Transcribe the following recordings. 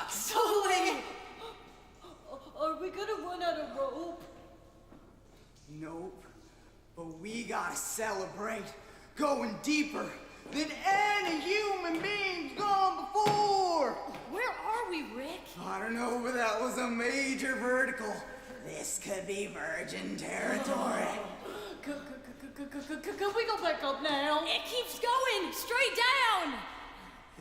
Sully! Are we gonna run out of rope? Nope. But we gotta celebrate going deeper than any human being's gone before! Where are we, Rick? I don't know, but that was a major vertical. This could be virgin territory. Can we go back up now? It keeps going straight down.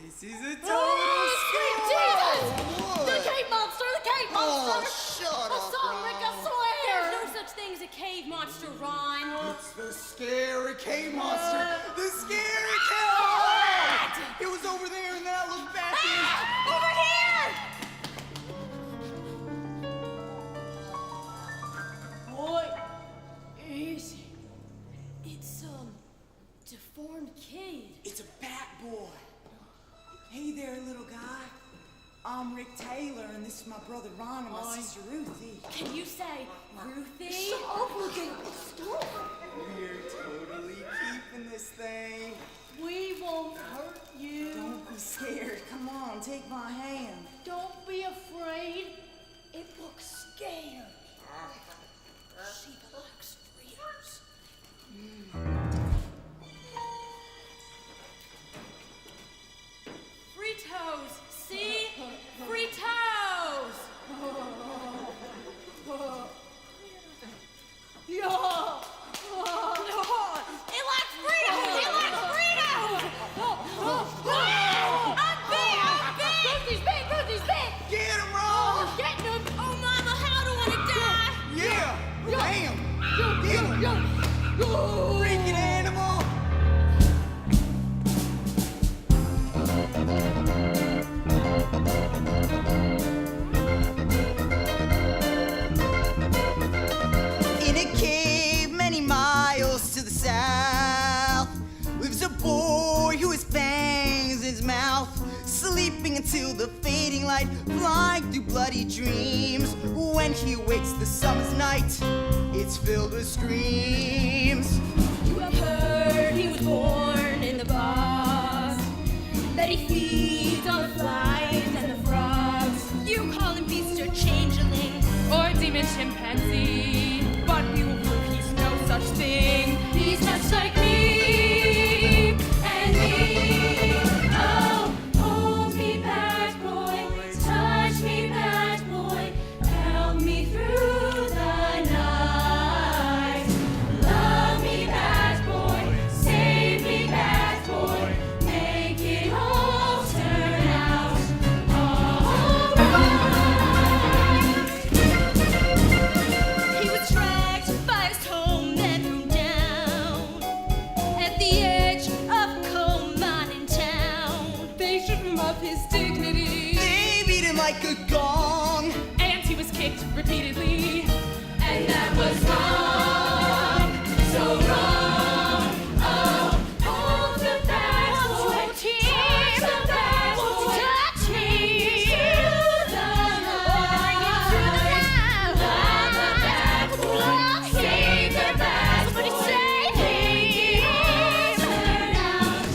This is a total Jesus! What? The cave monster! The cave monster! Shut I up, saw Rick, I Ron. swear! There's no such thing as a cave monster, Ron. It's the scary cave monster. The scary cave monster! It was over there and then I looked back Over here! What is it? It's deformed kid. It's a bat boy. Hey there, little guy. I'm Rick Taylor, and this is my brother Ron and my sister Ruthie. Can you say Ruthie? Stop looking! Stop! We're totally keeping this thing. We won't hurt you. Don't be scared. Come on, take my hand. Don't be afraid. It looks scared. She likes Fritos. Fritos! See? Fritos! Yeah! It likes Fritos! It likes Fritos! I'm big! I'm big! Ruthie's big! Ruthie's big! Get him, Ron! Getting him! Oh, Mama, how do I want to die? Yeah! Bam! Yo! Freaking animal! In a cave many miles to the south lives a boy who has fangs in his mouth, sleeping until the fading light, flying through bloody dreams. When he wakes the summer's night, it's filled with screams. You have heard he was born in the box, that he feeds on the flies and the frogs. You call him beast or changeling, or demon chimpanzee, but we will prove he's no such thing. he's just like me and me. Oh, hold me, bad boy, touch me, bad boy, help me through the night. Love me, bad boy, save me, bad boy, make it all turn out alright. He was dragged by his home and thrown down at the edge of a coal mining town. They stripped him of his dignity, They beat him like a gong. and he was kicked repeatedly. And that was wrong, so wrong. Oh, hold the bad boy, touch the bad boy, touch me to the light. Love the bad boy, save the bad boy, make it all turn out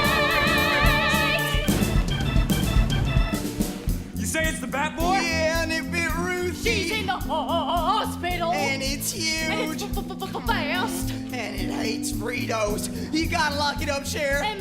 alright. You say it's the Bat Boy? Yeah, and it bit She's Ruthie. in the hospital! And it's And huge. it's fast! And it hates Fritos. You gotta lock it up, Sheriff. And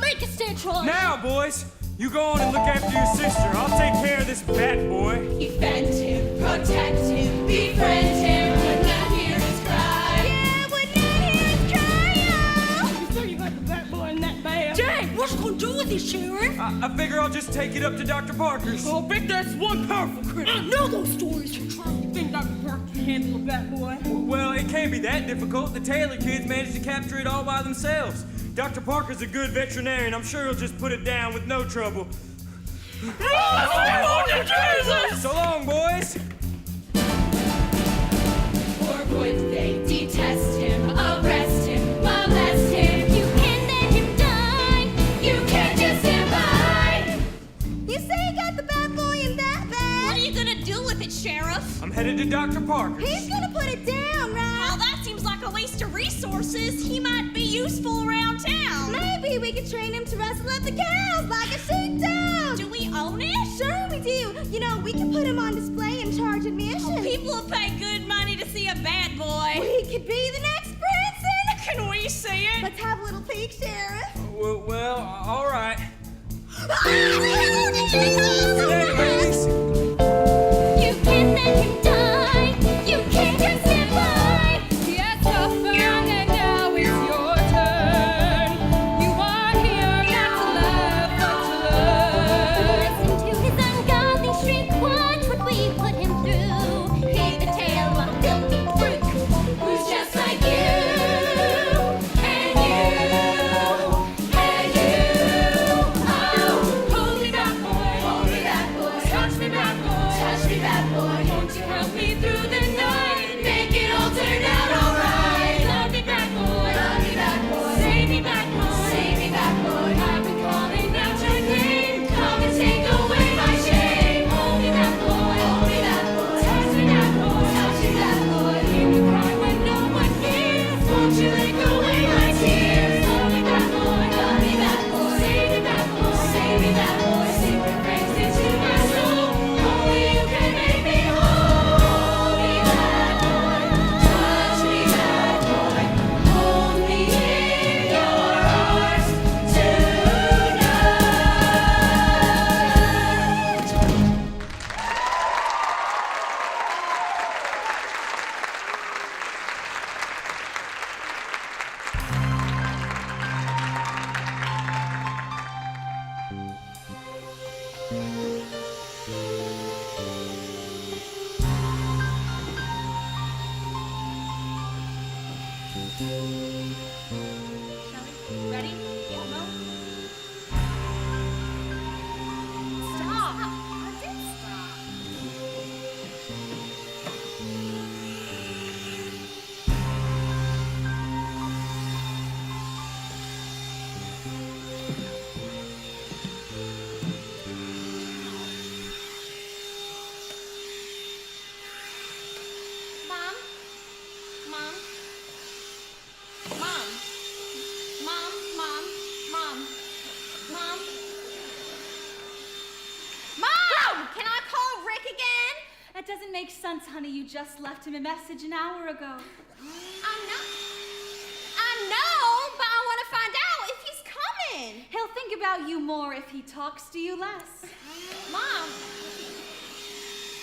make a stench run! Now, boys, you go on and look after your sister. I'll take care of this Bat Boy. Defend him, protect him, befriend him, would not hear his cry. Yeah, would not hear his cry. You sure you got the bat boy in that bag? Dang, what's gonna do with this, Sheriff? I figure I'll just take it up to Dr. Parker's. Oh, Big that's one powerful critter. I know those stories are true. You think Dr. Parker can handle a bat boy? Well, it can't be that difficult. The Taylor kids managed to capture it all by themselves. Dr. Parker's a good veterinarian. I'm sure he'll just put it down with no trouble. So long, boys. Or would they detest him, arrest him, molest him? You can't let him die. You can't just stand by. You say you got the bad boy in that bag. What are you gonna do with it, Sheriff? I'm headed to Dr. Parker's. He's gonna put it down, right? Well, that seems like a waste of resources. He might be useful around town. Maybe we could train him to wrestle up the cows like a sheepdog. people will pay good money to see a bad boy. We could be the next Branson. Can we see it? Let's have a little peek, Sheriff. Well, all right. Ah, Good day, ladies. You can then you die. You can't just get by. Yes, suffer, and now it's your turn. You are here not to laugh, but to learn. Listen to his ungodly shriek. Watch what we put him through. Hear the tale of a filthy freak who's just like you. And you. And you. Oh, hold me back, boy. Hold me back, boy. Touch me back, boy. Touch me back, boy. Won't you help me through the night? Make it all turn out alright. Love me back, boy. Love me back, boy. Save me back, boy. Save me back, boy. I've been calling out your name. Come and take away my shame. Hold me back, boy. Hold me back, boy. Touch me back, boy. Touch me back, boy. Hear me cry when no one hears. Won't you lick away my tears? Love me back, boy. Love me back, boy. Save me back, boy. Save me back, boy. Secret breaks into my soul. Only you can make me whole. Hold me back, boy. Touch me back, boy. Hold me in your arms tonight. Ready? Elmo? Stop! I did stop. Mom? Mom? Mom? Mom? Mom? Mom? Mom? Mom! Can I call Rick again? That doesn't make sense, honey. You just left him a message an hour ago. I know, but I want to find out if he's coming. He'll think about you more if he talks to you less. Mom?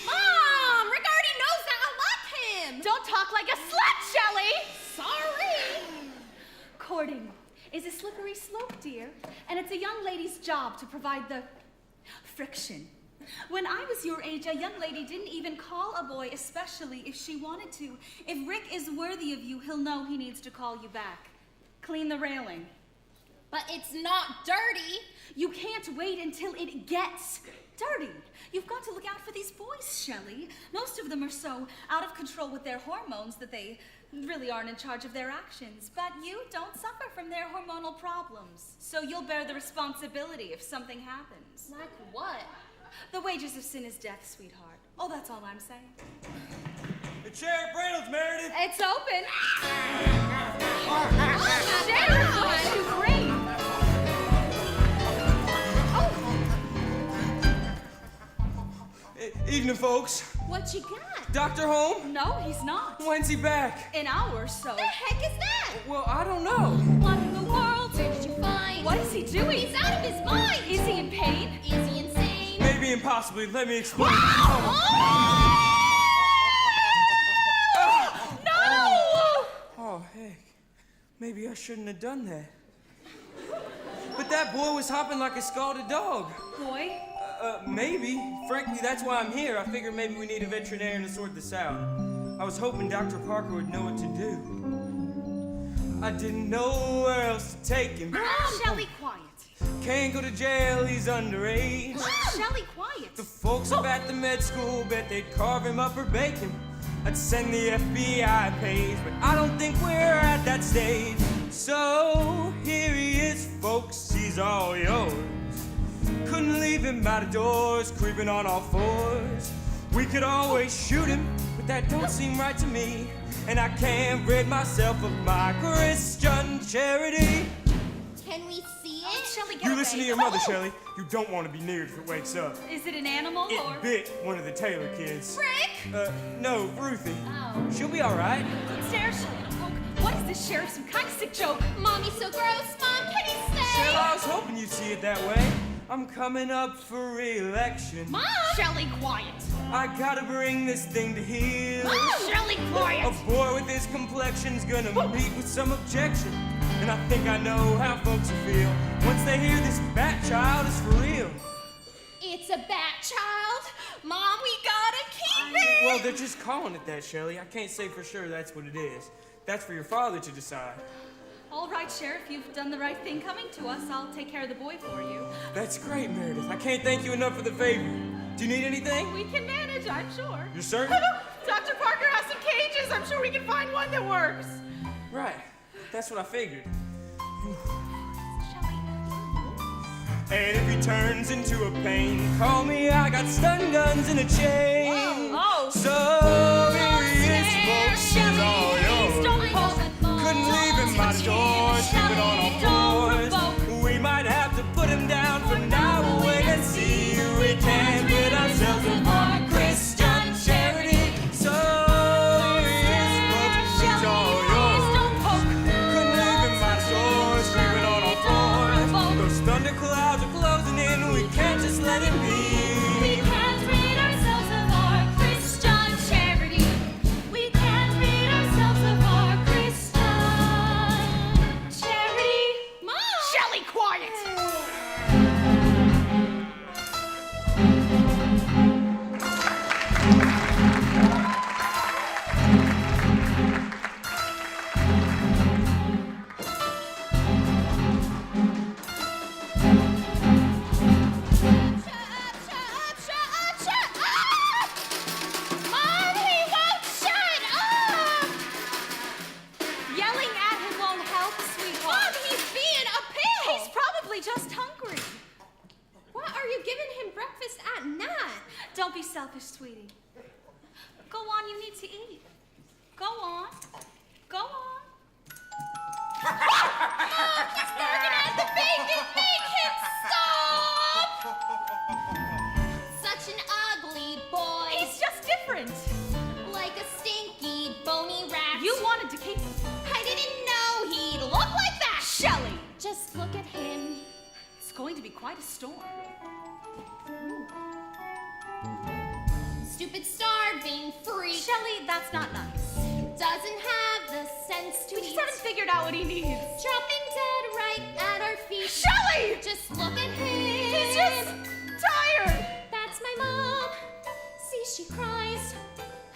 Mom! Rick already knows that I love him. Don't talk like a slut, Shelley! Sorry. Courting is a slippery slope, dear, and it's a young lady's job to provide the friction. When I was your age, a young lady didn't even call a boy, especially if she wanted to. If Rick is worthy of you, he'll know he needs to call you back. Clean the railing. But it's not dirty. You can't wait until it gets dirty. You've got to look out for these boys, Shelley. Most of them are so out of control with their hormones that they really aren't in charge of their actions. But you don't suffer from their hormonal problems. So you'll bear the responsibility if something happens. Like what? The wages of sin is death, sweetheart. Oh, that's all I'm saying. The Sheriff Reynolds, Meredith. It's open. Sheriff, what you bring? Evening, folks. What you got? Doctor home? No, he's not. When's he back? An hour or so. The heck is that? Well, I don't know. What in the world did you find? What is he doing? He's out of his mind. Is he in pain? Is he insane? Maybe impossibly. Let me explain. Oh, heck. Maybe I shouldn't have done that. But that boy was hopping like a scalded dog. Boy? Maybe. Frankly, that's why I'm here. I figured maybe we need a veterinarian to sort this out. I was hoping Dr. Parker would know what to do. I didn't know where else to take him. Shelley, quiet. Can't go to jail, he's underage. Shelley, quiet. The folks up at the med school bet they'd carve him up or bake him. I'd send the FBI page, but I don't think we're at that stage. So here he is, folks, he's all yours. Couldn't leave him by the doors, creeping on all fours. We could always shoot him, but that don't seem right to me. And I can't rid myself of my Christian charity. Can we see it? Shelley, get You away. listen to your mother, Shelley. You don't want to be near it if it wakes up. Is it an animal or? It bit one of the Taylor kids. Rick! No, Ruthie. Oh. She'll be all right. Stare, Shelley. What is this, Sheriff? Some kind of sick joke? Mommy's so gross. Mom, can he stay? Shell, I was hoping you'd see it that way. I'm coming up for re-election. Mom! Shelley, quiet. I gotta bring this thing to heel. Shelley, quiet. A boy with his complexion's gonna meet with some objection. And I think I know how folks will feel once they hear this bat child is for real. It's a bat child. Mom, we gotta keep it. Well, they're just calling it that, Shelley. I can't say for sure that's what it is. That's for your father to decide. All right, Sheriff, you've done the right thing coming to us. I'll take care of the boy for you. That's great, Meredith. I can't thank you enough for the favor. Do you need anything? We can manage, I'm sure. You're certain? Dr. Parker has some cages. I'm sure we can find one that works. Right. That's what I figured. Shelley. And if he turns into a pain, call me. I got stun guns and a chain. Oh. So here he is, folks. He's all yours. Don't poke. Couldn't leave him by the door, sleeping on all fours. We might have to put him down for now. We'll wait and see. We can't rid ourselves of our Christian charity. So here he is, folks. He's all yours. Couldn't leave him by the door, sleeping on all fours. Those thunder clouds are closing in. We can't just let him be. We can't rid ourselves of our Christian charity. We can't rid ourselves of our Christian charity. Mom! Shelley, quiet. Mom, he won't shut up! Yelling at him won't help, sweetheart. Mom, he's being a pill! He's probably just hungry. What are you giving him breakfast at night? Don't be selfish, sweetie. Go on, you need to eat. Go on. Go on. He's barking at the bacon! Make him stop! Such an ugly boy. He's just different. like a stinky, bony rat. You wanted to keep him. I didn't know he'd look like that! Shelley! Just look at him. It's going to be quite a storm. Stupid, starving freak. Shelley, that's not nice. Doesn't have the sense to We eat. just haven't figured out what he needs. Dropping dead right at our feet. Shelley! Just look at him. He's just tired. That's my mom. See, she cries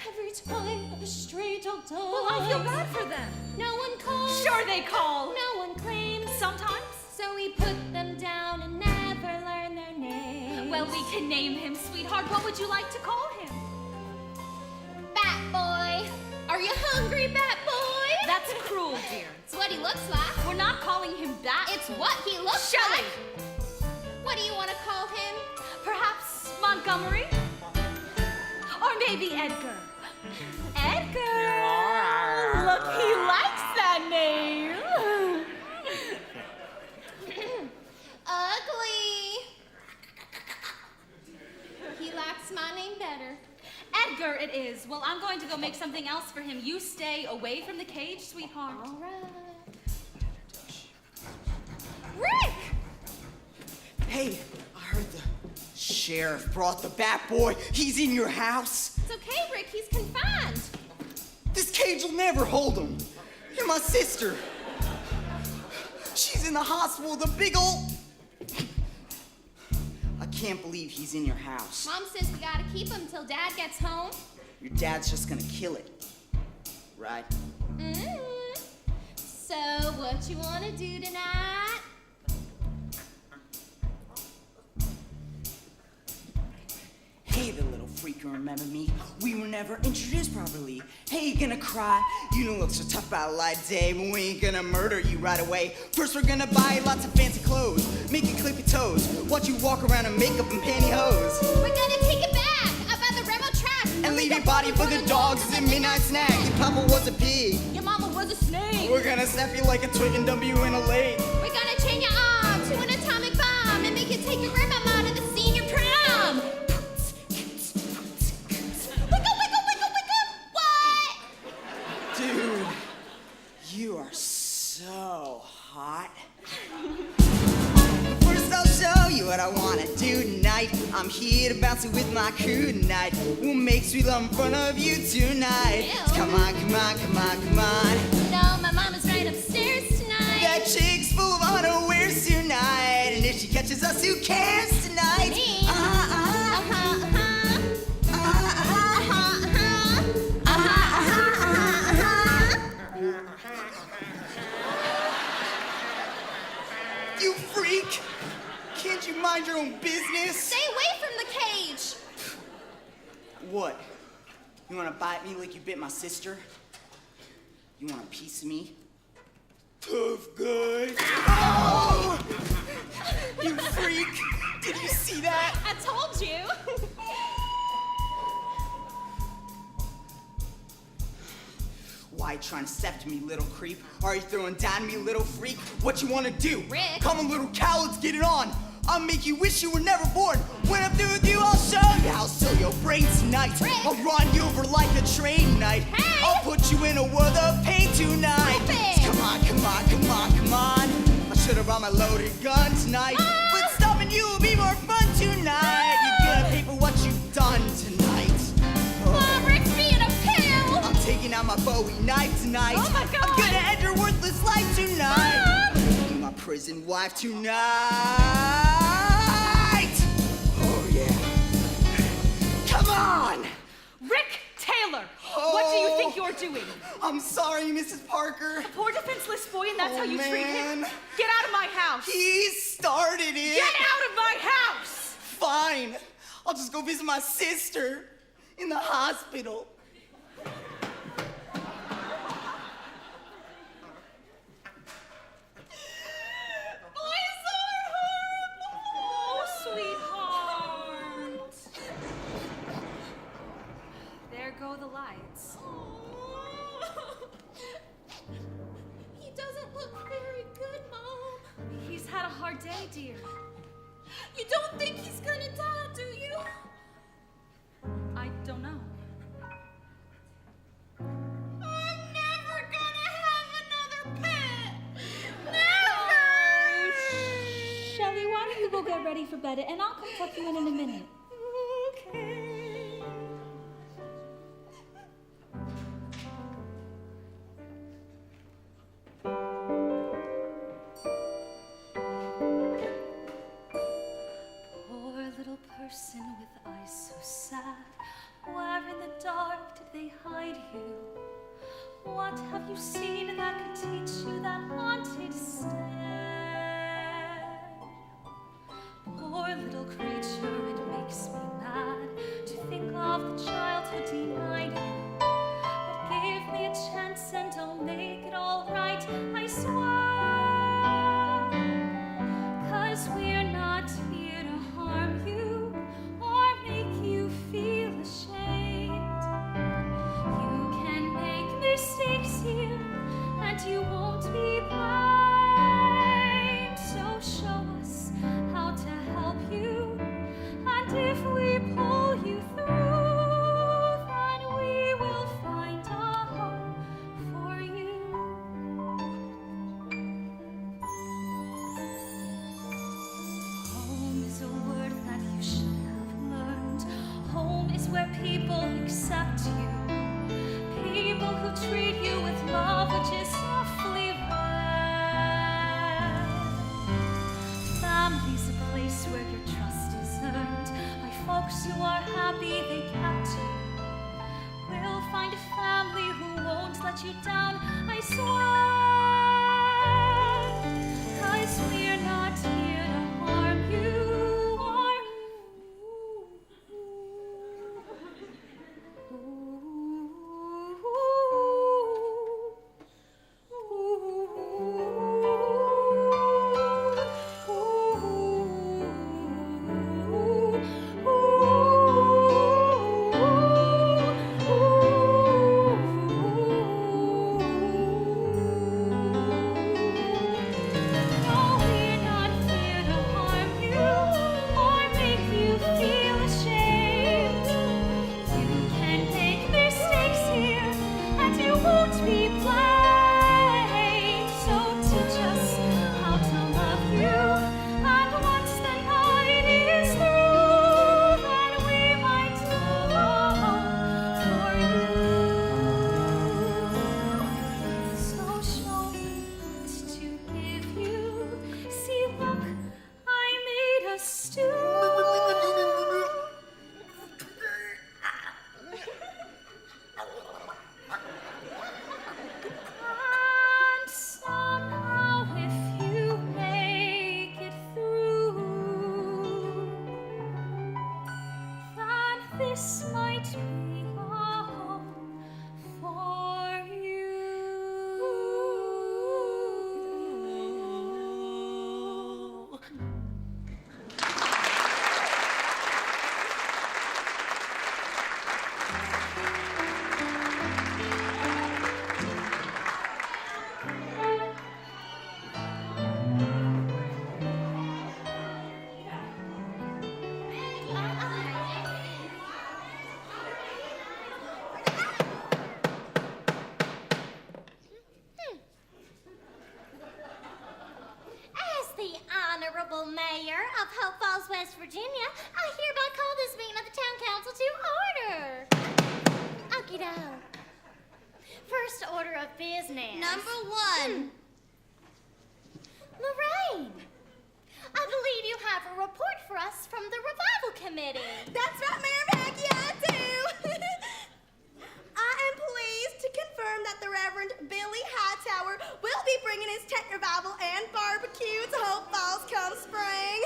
every time a stray dog dies. Well, I feel bad for them. No one calls. Sure they call. No one claims. Sometimes. So we put them down and never learn their names. Well, we can name him, sweetheart. What would you like to call him? Bat Boy. Are you hungry, Bat Boy? That's cruel, dear. It's what he looks like. We're not calling him that. It's what he looks Shelley. like. What do you want to call him? Perhaps Montgomery? Or maybe Edgar. Edgar! Look, he likes that name. Ugly. He likes my name better. Edgar it is. Well, I'm going to go make something else for him. You stay away from the cage, sweetheart. All right. Rick! Hey, I heard the sheriff brought the Bat Boy. He's in your house. It's okay, Rick. He's confined. This cage will never hold him. You're my sister. She's in the hospital with a big ol'... I can't believe he's in your house. Mom says we gotta keep him till Dad gets home. Your dad's just gonna kill it. Right? So, what you wanna do tonight? Hey, the little freak, you remember me? We were never introduced properly. Hey, you gonna cry? You don't look so tough about a light day, but we ain't gonna murder you right away. First, we're gonna buy you lots of fancy clothes, make you clip your toes, watch you walk around in makeup and pantyhose, We're gonna take it back about the Remo trash. and leave your body for the dogs as a midnight snack. Your papa was a pig. Your mama was a snake. We're gonna snap you like a twig and dump you in a lake. We're gonna chain your arm to an atomic bomb. you tonight. I'm here to bounce it with my crew tonight. We'll make sweet love in front of you tonight. Ew. So come on, come on, come on, come on. No, my mama's right upstairs tonight. That chick's full of unawares tonight. And if she catches us, who cares tonight? Me? You freak! Can't you mind your own business? Stay away from the cage. What? You wanna bite me like you bit my sister? You want a piece of me? Tough guy. Oh! You freak! Did you see that? I told you. Why you trying to step to me, little creep? Are you throwing down to me, little freak? What you wanna do? Rick. Come on, little cow, let's get it on. I'll make you wish you were never born. When I'm through with you, I'll show you how to steal your brains tonight. Rick. I'll run you over like a train tonight. Hey. I'll put you in a world of pain tonight. Stop it. Come on, come on, come on, come on. I should have brought my loaded gun tonight. Ah. But stopping you will be more fun tonight. You're gonna pay for what you've done tonight. Mom, Rick's being a pill. I'm taking out my Bowie knife tonight. Oh my God. I'm gonna end your worthless life tonight. Mom. Be my prison wife tonight. Oh yeah. Come on. Rick Taylor, what do you think you're doing? I'm sorry, Mrs. Parker. Poor defenseless boy, and that's Oh, how you treat him? man. Get out of my house! He started it. Get out of my house! Fine. I'll just go visit my sister in the hospital. Boys are Oh, sweetheart. There go the lights. horrible. He doesn't look very good, Mom. He's had a hard day, dear. You don't think he's gonna die, do you? I don't know. I'm never gonna have another pet. Never. Shelly, why don't you go get ready for bed, and I'll come tuck you in a minute. Okay. Poor little person with eyes so sad, where in the dark did they hide you? What have you seen that could teach you that haunted stare? Poor little creature, it makes me mad to think of the childhood denied you. But give me a chance and I'll make it all right, I swear. 'Cause we're not here to harm you or make you feel ashamed. You can make mistakes here and you won't be blamed. So show us how to help you, and if we pull you through, then we will find a home for you. Home is a word that you should have learned. Home is where people accept you. People who treat you with love, which is softly rare. Family's a place where your trust is earned by folks who are happy they kept you. We'll find a family who won't let you down, I swear. 'Cause we're not here to harm you or No, we're not this might be a home for you. As the Honorable Mayor of Hope Falls, West Virginia, I hereby call this meeting of the Town Council to order. Okey-doke. First order of business. Number 1. Lorraine, I believe you have a report for us from the Revival Committee. That's right, Mayor Maggie, I do. I am pleased to confirm that the Reverend Billy Hightower will be bringing his tent revival and barbecue to Hope Falls come spring.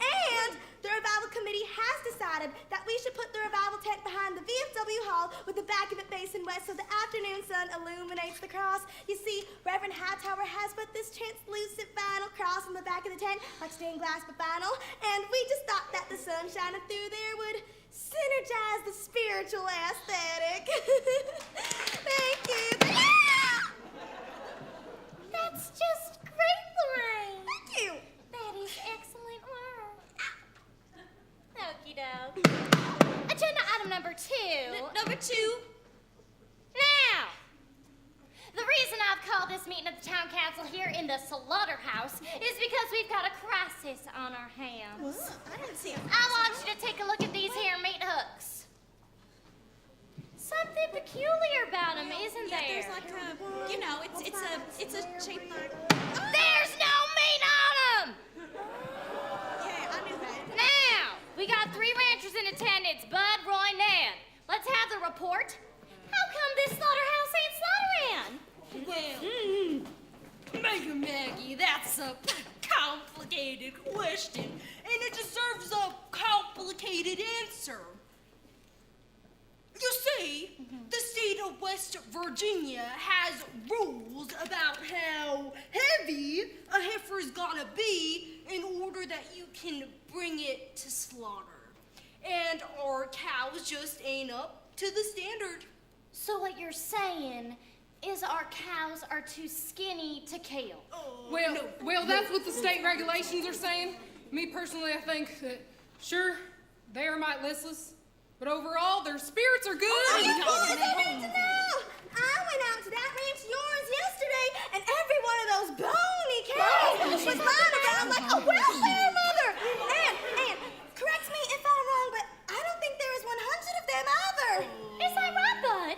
And the Revival Committee has decided that we should put the revival tent behind the VFW Hall with the back of it facing west so the afternoon sun illuminates the cross. You see, Reverend Hightower has put this translucent vinyl cross on the back of the tent, like stained glass but vinyl, and we just thought that the sun shining through there would synergize the spiritual aesthetic. Thank you. That's just great, Lorraine. Thank you. That is excellent work. Okey-doke. Agenda item number 2. Number 2. Now, the reason I've called this meeting of the Town Council here in the slaughterhouse is because we've got a crisis on our hands. I didn't see him. I want you to take a look at these here meat hooks. Something peculiar about them, isn't there? There's like a, it's a shape like. There's no meat on them! Yeah, I knew that. Now, we got 3 ranchers in attendance, Bud, Roy, Ned. Let's have the report. How come this slaughterhouse ain't slaughtering? Well, Mayor Maggie, that's a complicated question, and it deserves a complicated answer. You see, the state of West Virginia has rules about how heavy a heifer's gotta be in order that you can bring it to slaughter. And our cows just ain't up to the standard. So what you're saying is our cows are too skinny to kill. Well, that's what the state regulations are saying. Me personally, I think that, sure, they are might listless, but overall, their spirits are good. I need to know. I went out to that ranch of yours yesterday, and every one of those bony cows was lying around like a welfare mother. And correct me if I'm wrong, but I don't think there was 100 of them either. Is that right, Bud?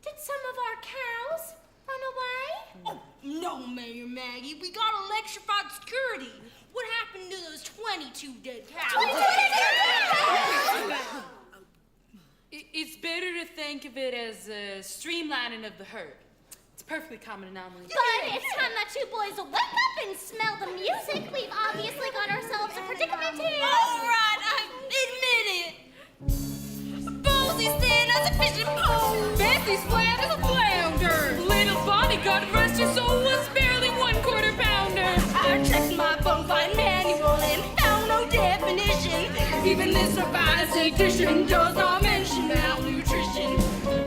Did some of our cows run away? Oh, no, Mayor Maggie, we got electrified security. What happened to those 22 dead cows? It's better to think of it as a streamlining of the herd. It's a perfectly common anomaly. But it's time that you boys will wake up and smell the music. We've obviously got ourselves a predicament here. All right, I admit it. Bosey's thin as a fishing pole. Betsy's flat as a flounder. Little Bonnie, God rest your soul, was barely 1/4 pounder. I checked my bone manual and found no definition. Even this revised edition does not mention malnutrition.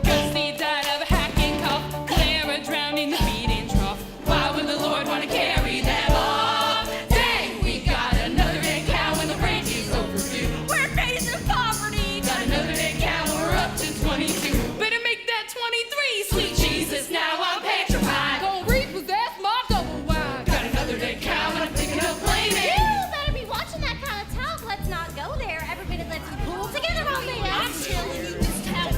Dusty died of a hacking cough. Clara drowned in the feeding trough. Why would the Lord want to carry them off? Dang, we got another dead cow and the ranch is overdue. We're facing poverty. Got another dead cow, we're up to 22. Better make that 23, sweet Jesus, now I'm petrified. Gonna repossess my double wide. Got another dead cow and I'm thinking of blaming. You better be watching that kind of talk. Let's not go there. Everybody, let's pull together on this. I'm telling you, this town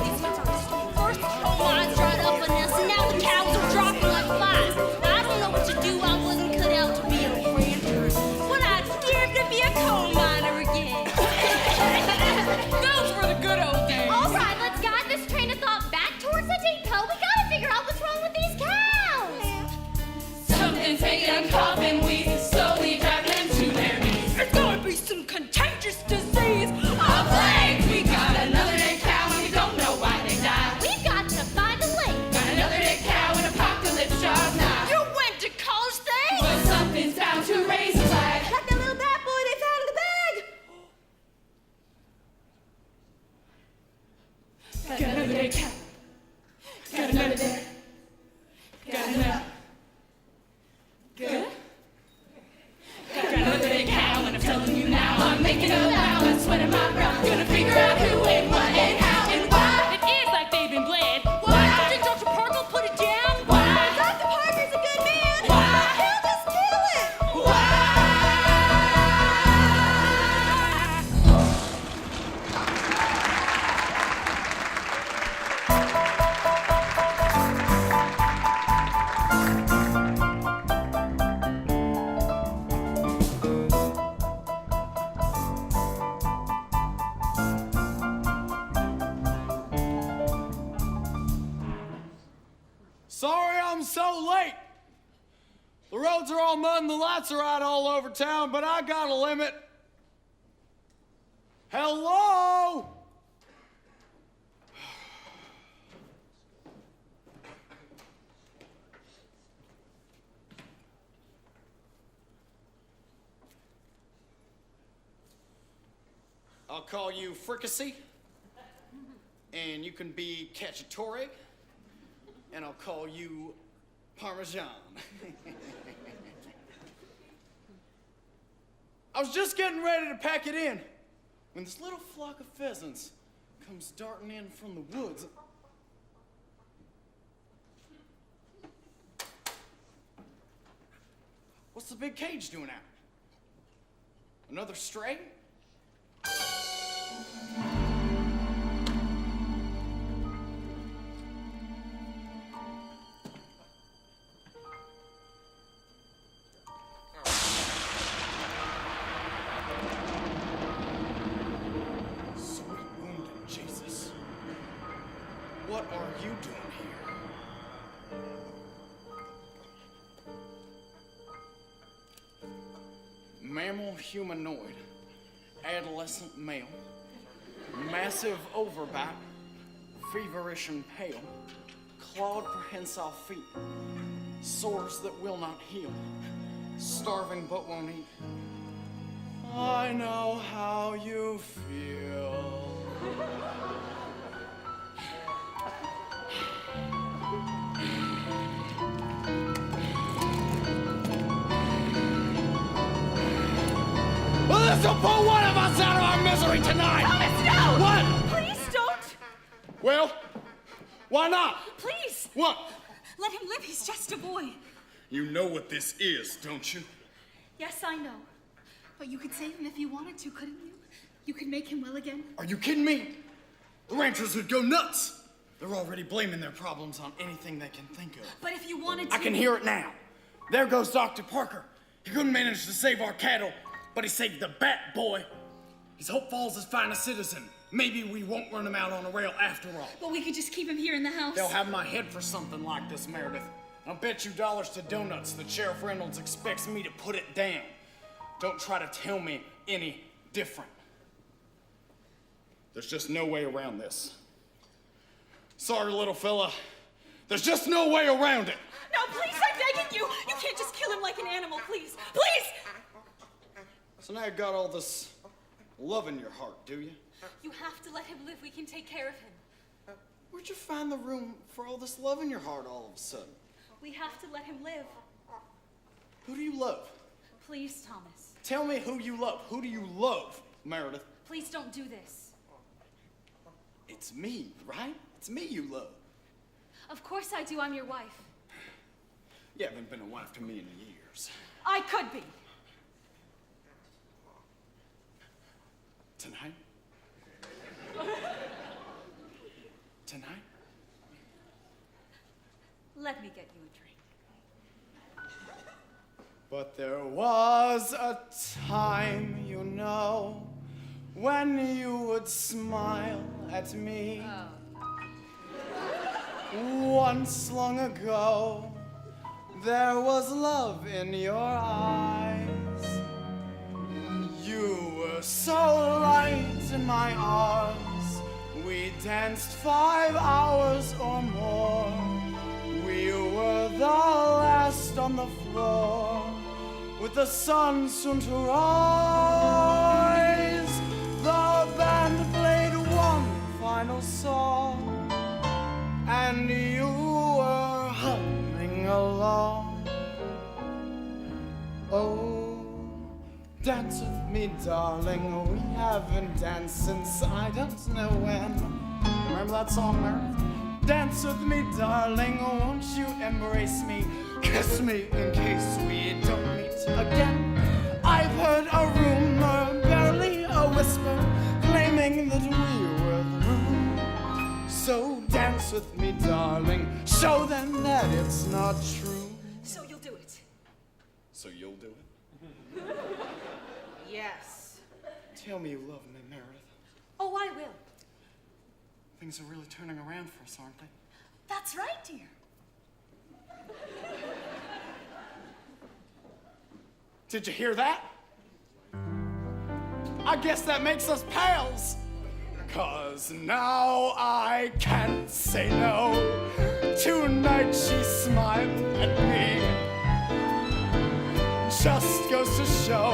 big cow. Got another big. Got another. Good. Got another big cow, and I'm telling you now, I'm making a vow and sweating my brow. Gonna figure out who and what and how and why. It is like they've been bled. Why? Did Dr. Parker put it down? Why? Dr. Parker's a good man. Why? He'll just kill it. Why? Sorry I'm so late. The roads are all mud and the lights are out all over town, but I got a limit. Hello? I'll call you Fricassee, and you can be Cacciatore, and I'll call you Parmesan. I was just getting ready to pack it in when this little flock of pheasants comes darting in from the woods. What's the big cage doing out? Another stray? Sweet wounded Jesus. What are you doing here? Mammal humanoid, adolescent male, massive overbite, feverish and pale, clawed prehensile feet, sores that will not heal, starving but won't eat. I know how you feel. Well, this will pull one of us out of our misery tonight! Thomas, no! What? Please don't! Well, why not? Please! What? Let him live, he's just a boy. You know what this is, don't you? Yes, I know. But you could save him if you wanted to, couldn't you? You could make him well again. Are you kidding me? The ranchers would go nuts. They're already blaming their problems on anything they can think of. But if you wanted to... I can hear it now. There goes Dr. Parker. He couldn't manage to save our cattle, but he saved the Bat Boy. He's Hope Falls' finest citizen. Maybe we won't run him out on a rail after all. But we could just keep him here in the house. They'll have my head for something like this, Meredith. I'll bet you dollars to donuts that Sheriff Reynolds expects me to put it down. Don't try to tell me any different. There's just no way around this. Sorry, little fella. There's just no way around it. No, please, I'm begging you. You can't just kill him like an animal, please. Please! So now you've got all this love in your heart, do you? You have to let him live. We can take care of him. Where'd you find the room for all this love in your heart all of a sudden? We have to let him live. Who do you love? Please, Thomas. Tell me who you love. Who do you love, Meredith? Please don't do this. It's me, right? It's me you love. Of course I do. I'm your wife. You haven't been a wife to me in years. I could be. Tonight? Tonight? Let me get you a drink. But there was a time, you know, when you would smile at me. Once long ago, there was love in your eyes. You were so light in my arms. We danced 5 hours or more. We were the last on the floor, with the sun soon to rise. The band played one final song, darling. We haven't danced since I don't know when. Remember that song, Meredith? Dance with me, darling. Won't you embrace me? Kiss me in case we don't meet again. I've heard a rumor, barely a whisper, claiming that we were through. So dance with me, darling. Show them that it's not true. So you'll do it? So you'll do it? Yes. Tell me you love me, Meredith. Oh, I will. Things are really turning around for us, aren't they? That's right, dear. Did you hear that? I guess that makes us pals. 'Cause now I can't say no. Tonight she smiled at me. Just goes to show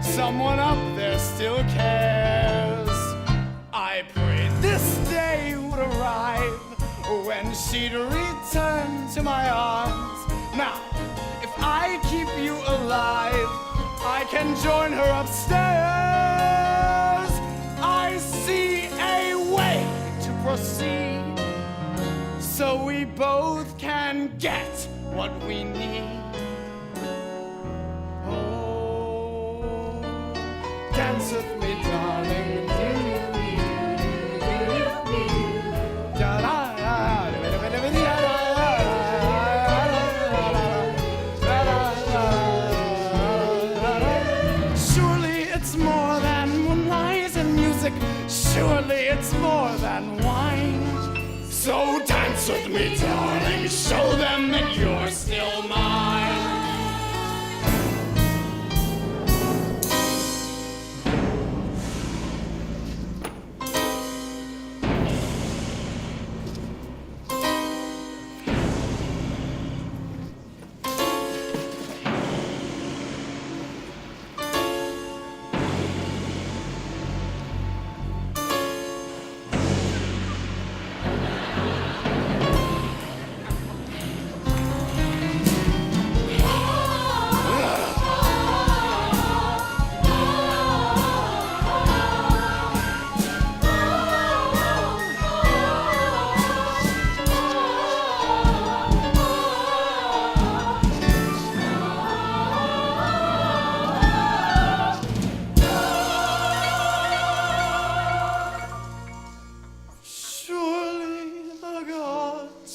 someone up there still cares. I prayed this day would arrive when she'd return to my arms. Now, if I keep you alive, I can join her upstairs. I see a way to proceed so we both can get what we need. Oh, dance with me, darling. Surely it's more than moonlight and music. Surely it's more than wine. So dance with me, darling. Show them that you're still mine.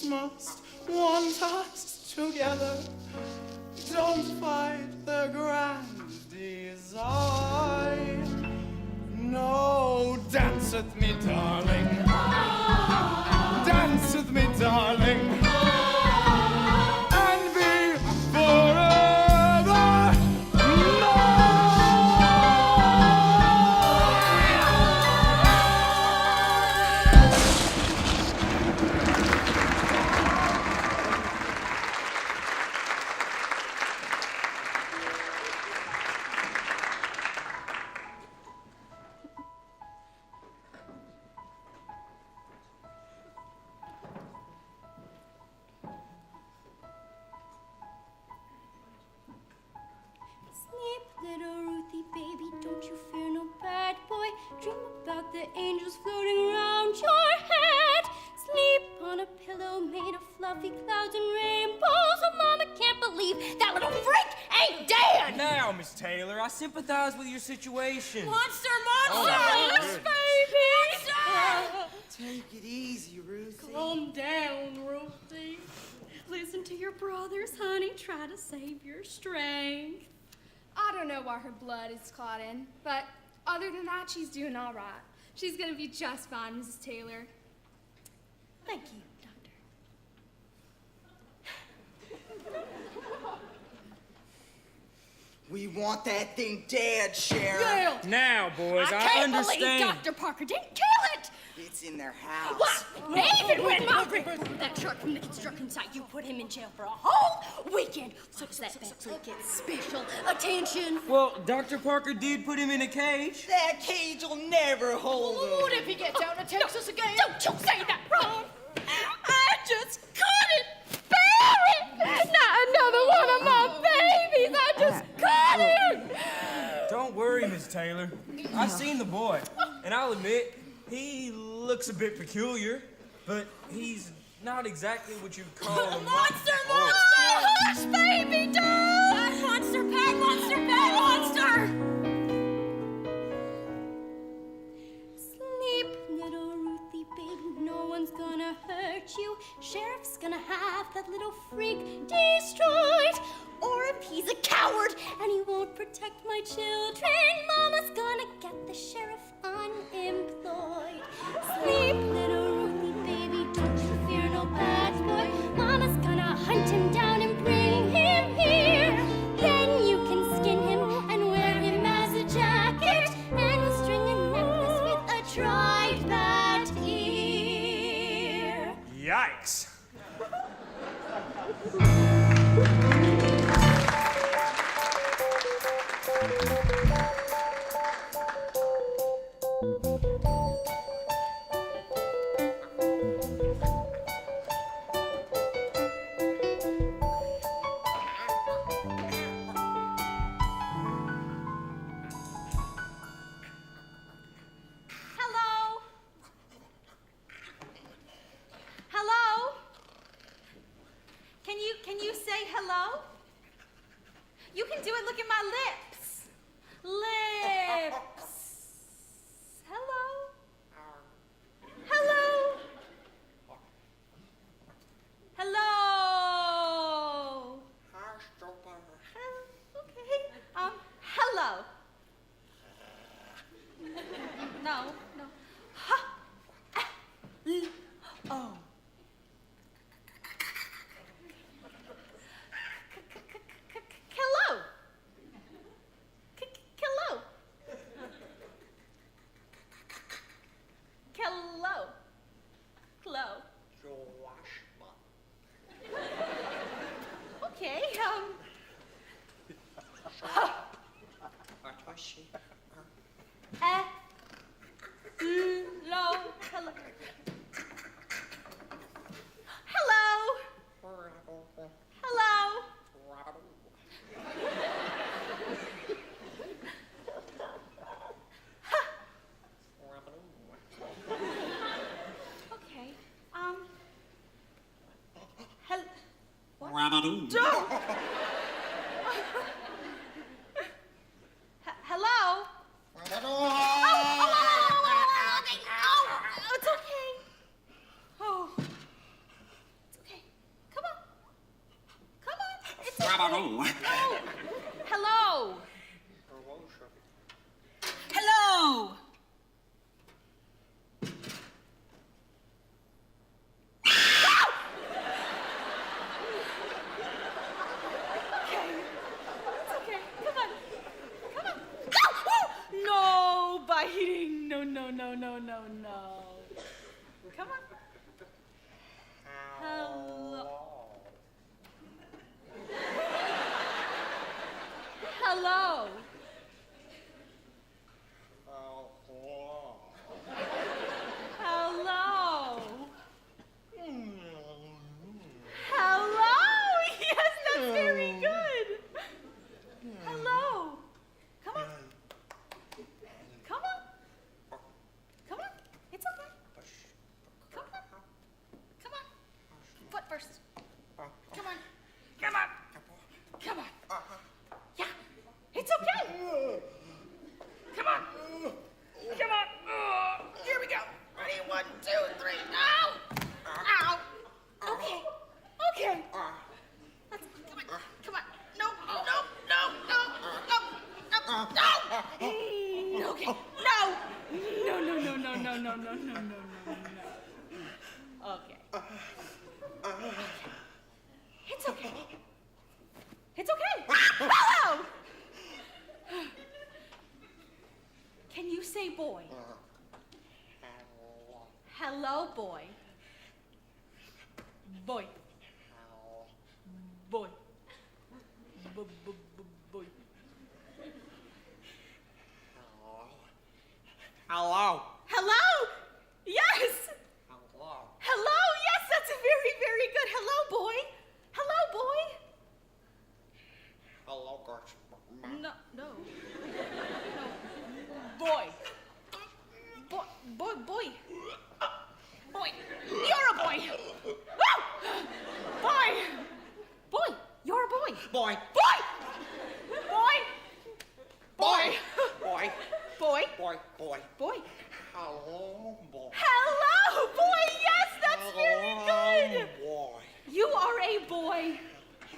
Must want us together. Don't fight the grand design. No, dance with me, darling. Dance with me, darling. And be forever Sleep, little Ruthie, baby, don't you fear no bad boy. Dream about the angels floating around your head. Sleep on a pillow made of fluffy clouds and rainbows. Oh, Mama can't believe that little freak ain't dead. Now, Miss Taylor, I sympathize with your situation. Monster! Oh, Baby! Take it easy, Ruthie. Calm down, Ruthie. Listen to your brothers, honey. Try to save your strength. I don't know why her blood is clotting, but other than that, she's doing all right. She's gonna be just fine, Mrs. Taylor. Thank you, Doctor. We want that thing dead, Sheriff. Now, boys, I can't understand. believe Dr. Parker didn't kill it. It's in their house. What? Even when my report that shark from the construction site, you put him in jail for a whole weekend. So that Betsy gets special attention. Well, Dr. Parker did put him in a cage. That cage will never hold him. What if he gets out and attacks us again? Don't you say that, Ron. I just couldn't bear it. Not another one of my babies. I just couldn't. Don't worry, Miss Taylor. I seen the boy, and I'll admit, he looks a bit peculiar, but he's not exactly what you'd call a Monster! Hush, baby, don't! Bad monster, bad monster, bad monster! Sleep, little Ruthie, baby, no one's gonna hurt you. Sheriff's gonna have that little freak destroyed. Or if he's a coward and he won't protect my children, Mama's gonna get the sheriff unemployed. Sleep, little Ruthie, baby, don't you fear no bad boy. Mama's gonna hunt him down and bring him here. Then you can skin him and wear him as a jacket and string a necklace with a dried bat ear. Yikes. Hello? Hello? Can you say hello? You can do it. Look at my lips. Lips. Hello? Hello? Hello? Okay. Hello. No. Ha. Oh. Hello. Hello. Hello. Hello. Okay. Hello. Hello. Hello. Hello. Okay. What? Don't. Hello. It's okay. Oh, it's okay. Come on. It's okay. Oh. Hello. Hello. Okay. It's okay. Come on. No biting. No. Come on. Hello. Hello. Hello. Hello. Yes, that's very good. Hello. Come on. It's okay. Come on. Foot first. Come on. Yeah. It's okay. Come on. Here we go. Ready? 1, 2, 3. Ow. Okay. Come on. No. Okay. No. Okay. It's okay. Hello. Can you say boy? Hello, boy. Boy. Boy. Boy. Hello. Hello? Yes. Hello? Yes, that's very, very good. Hello, boy. Hello, No. Boy. Boy. You're a boy. Woo! Boy, you're a boy. Boy. Boy. Hello, boy. Hello, boy. Yes, that's really good. Boy. You are a boy.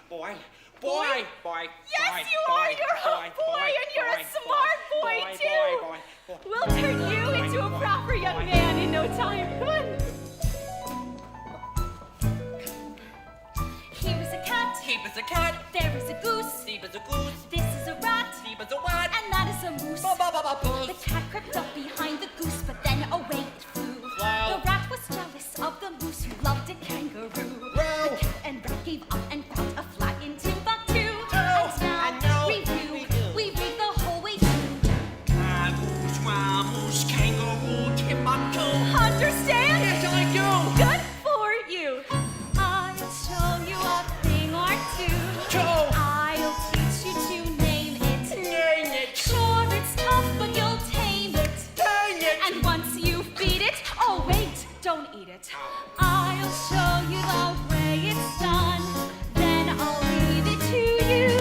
Boy. Yes, you are. You're a boy, and you're a smart boy, too. We'll turn you into a proper young man in no time. Come on. Here is a cat. Heap is a cat. There is a goose. Sleep is a goose. This is a rat. Sleep is a wat. And that is a moose. Ba-ba-ba-ba-boo. The cat crept up behind the goose, but then away it flew. Wow. The rat was jealous of the moose who loved a kangaroo. Wow. The cat and rat gave up and found a fly in Timbuktu. And now review. We read the whole way through. Moose, kangaroo, Timbuktu. Understand? Yes, I do. Good for you. I'll show you a thing or two. Show. I'll teach you to name it. Name it. Sure, it's tough, but you'll tame it. Dang it. And once you feed it, oh wait, don't eat it. I'll show you the way it's done. Then I'll leave it to you.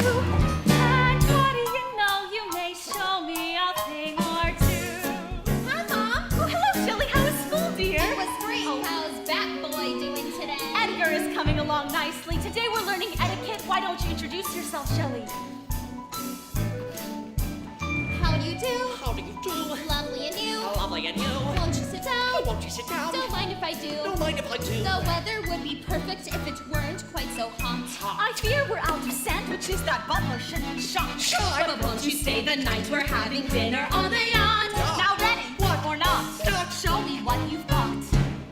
And what do you know? You may show me a thing or two. Hi, Mom. Oh, hello, Shelly. How was school, dear? It was great. Oh. How's Bat Boy doing today? Edgar is coming along nicely. Today we're learning etiquette. Why don't you introduce yourself, Shelly? How do you do? How do you do? Lovely and you. Lovely and you. Won't you sit down? Won't you sit down? Don't mind if I do. Don't mind if I do. The weather would be perfect if it weren't quite so hot. I fear we're out of sandwiches. That butler shouldn't shop. Sure. But won't you stay the night? We're having dinner on the yacht. Now ready? What? Or not? Not. Show me what you've got.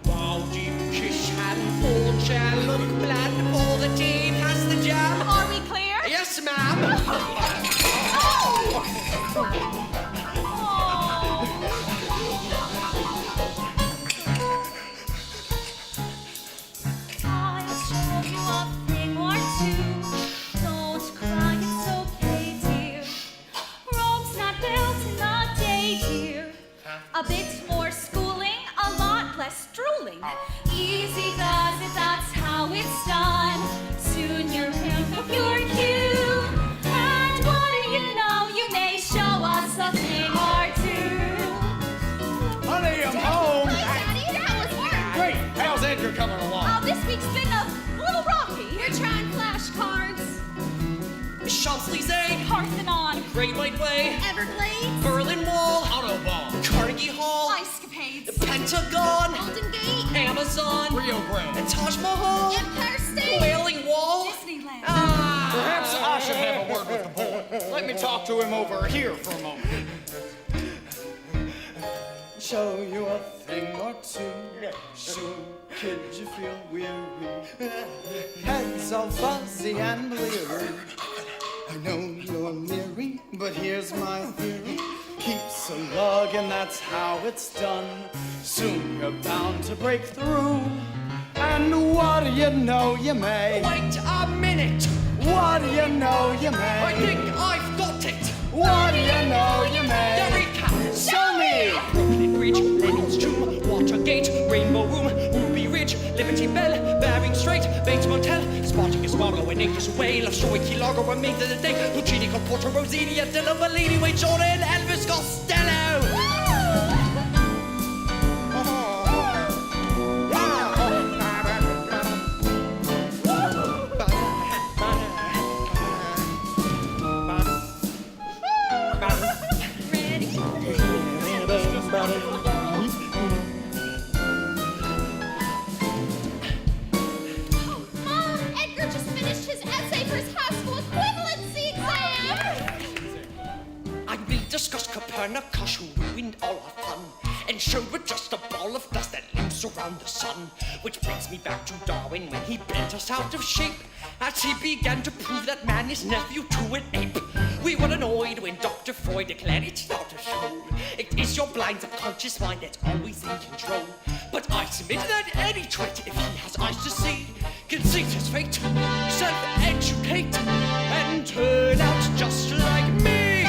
Wow, deep shish and full jam. Look glad all the tea past the jam. Are we clear? Yes, ma'am. I'll show you a thing or two. Don't cry, it's okay, dear. Rome's not built in a day, dear. A bit more schooling, a lot less drooling. Easy does it, that's how it's done. Soon you're him with your cue. And what do you know? You may show us a thing or two. Honey, I'm home. Hi, Daddy. How was work? Great. How's Edgar coming along? This week's been a little rocky. We're trying flashcards. Champs-Élysées. Parthenon, Great White Way. Everglades. Berlin Wall. Autobahn. Carnegie Hall. Icecapades, Pentagon. Golden Gate. Amazon. Rio Grande. Taj Mahal. Empire State. Wailing Wall. Disneyland. Perhaps I should have a word with the boy. Let me talk to him over here for a moment. Show you a thing or two. Sure, kids, you feel weary. Heads all fuzzy and bleary. I know you're leery, but here's my theory. Keeps a lug, and that's how it's done. Soon you're bound to break through. And what do you know, you may. Wait a minute. What do you know, you may. I think I've got it. What do you know, you may. Eureka. Show me. Brooklyn Bridge, Lenin's Tomb, Watergate, Rainbow Room, Ruby Ridge, Liberty Bell, Bering Strait, Bates Motel, Spotting a Sparrow and Acres Away, Love Story, Key Largo, Remains of the Day, Puccini, Porto, Rosini, Adela, Bellini, Wade Jordan, Elvis Costello. Mom, Edgar just finished his essay for his high school equivalency exam. I will discuss Copernicus, who ruined all our fun, and showed we're just a ball of dust that limps around the sun. Which brings me back to Darwin when he bent us out of shape, as he began to prove that man is nephew to an ape. We were annoyed when Dr. Freud declared it's not a show. It is your blind subconscious mind that's always in control. But I submit that any trait, if he has eyes to see, can see his fate, self-educate, and turn out just like me.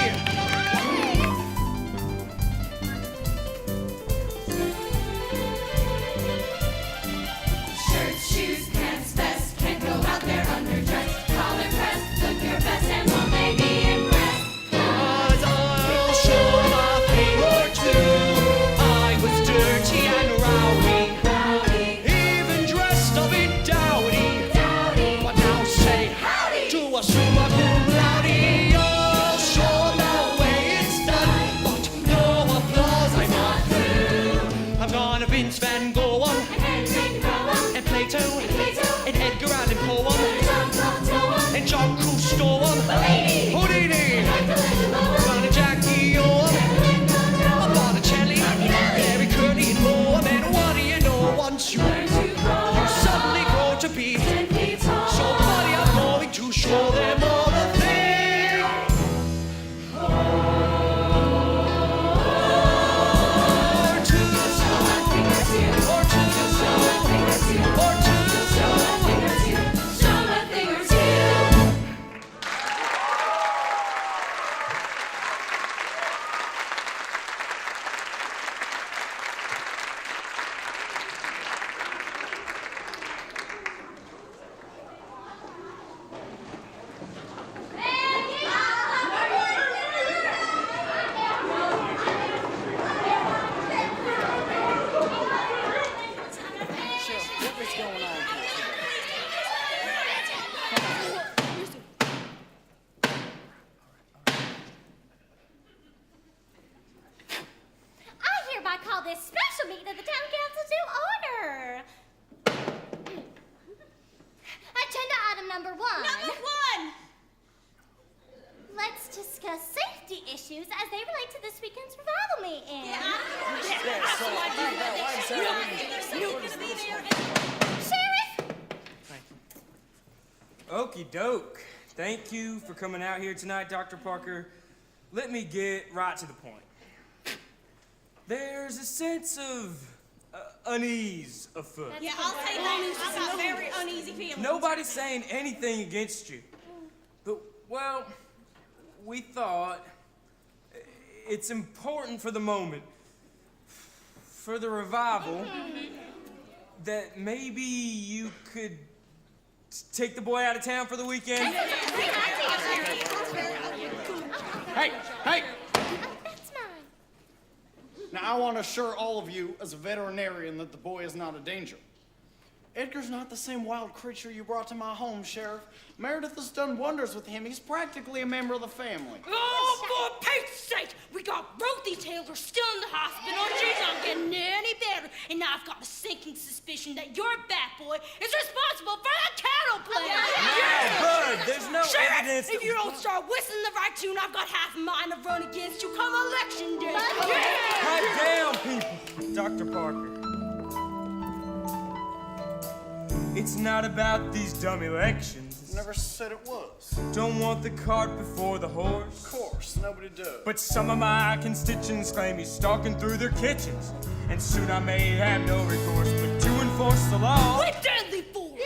this special meeting of the town council to order. Agenda item number 1. Number 1! Let's discuss safety issues as they relate to this weekend's revival meeting. Sheriff! Okie doke. Thank you for coming out here tonight, Dr. Parker. Let me get right to the point. There's a sense of unease afoot. Yeah, I'll say that. I've got very uneasy feelings. Nobody's saying anything against you. But, well, we thought it's important for the moment, for the revival, that maybe you could take the boy out of town for the weekend. Hey! That's mine. Now, I want to assure all of you, as a veterinarian, that the boy is not a danger. Edgar's not the same wild creature you brought to my home, Sheriff. Meredith has done wonders with him. He's practically a member of the family. Oh, for Pete's sake! We got Ruthie Taylor still in the hospital. She's not getting any better. And now I've got a sinking suspicion that your bat boy is responsible for that cattle plague. Yeah, Bud, there's no Sheriff, evidence if that- you don't start whistling the right tune, I've got half a mind to run against you come election day. Cut down, people. Dr. Parker. It's not about these dumb elections. Never said it was. Don't want the cart before the horse. Of course, nobody does. But some of my constituents claim he's stalking through their kitchens. And soon I may have no recourse but to enforce the law. With deadly force.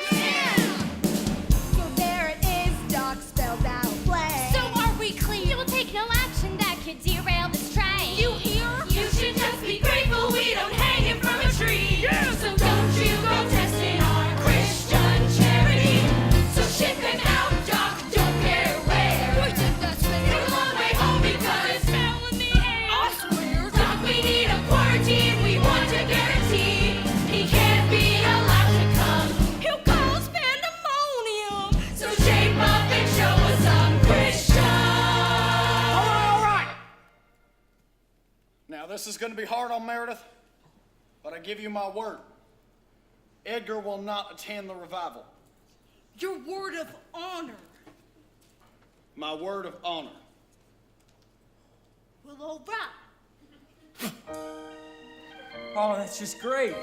So there it is, Doc spelled out plain. So are we clear? You will take no action that could derail this train. You hear? You should just be grateful we don't hang him from a tree. So don't you go testing our Christian charity. So ship him out, Doc, don't care where. We think that's fair. Take a long way home because it's smell in the air. I swear. Doc, we need a quarantine. We want to guarantee he can't be allowed to come. He'll cause pandemonium. So shape up and show us some Christian. All right! Now, this is going to be hard on Meredith, but I give you my word. Edgar will not attend the revival. Your word of honor. My word of honor. Well, all right. Oh, that's just great.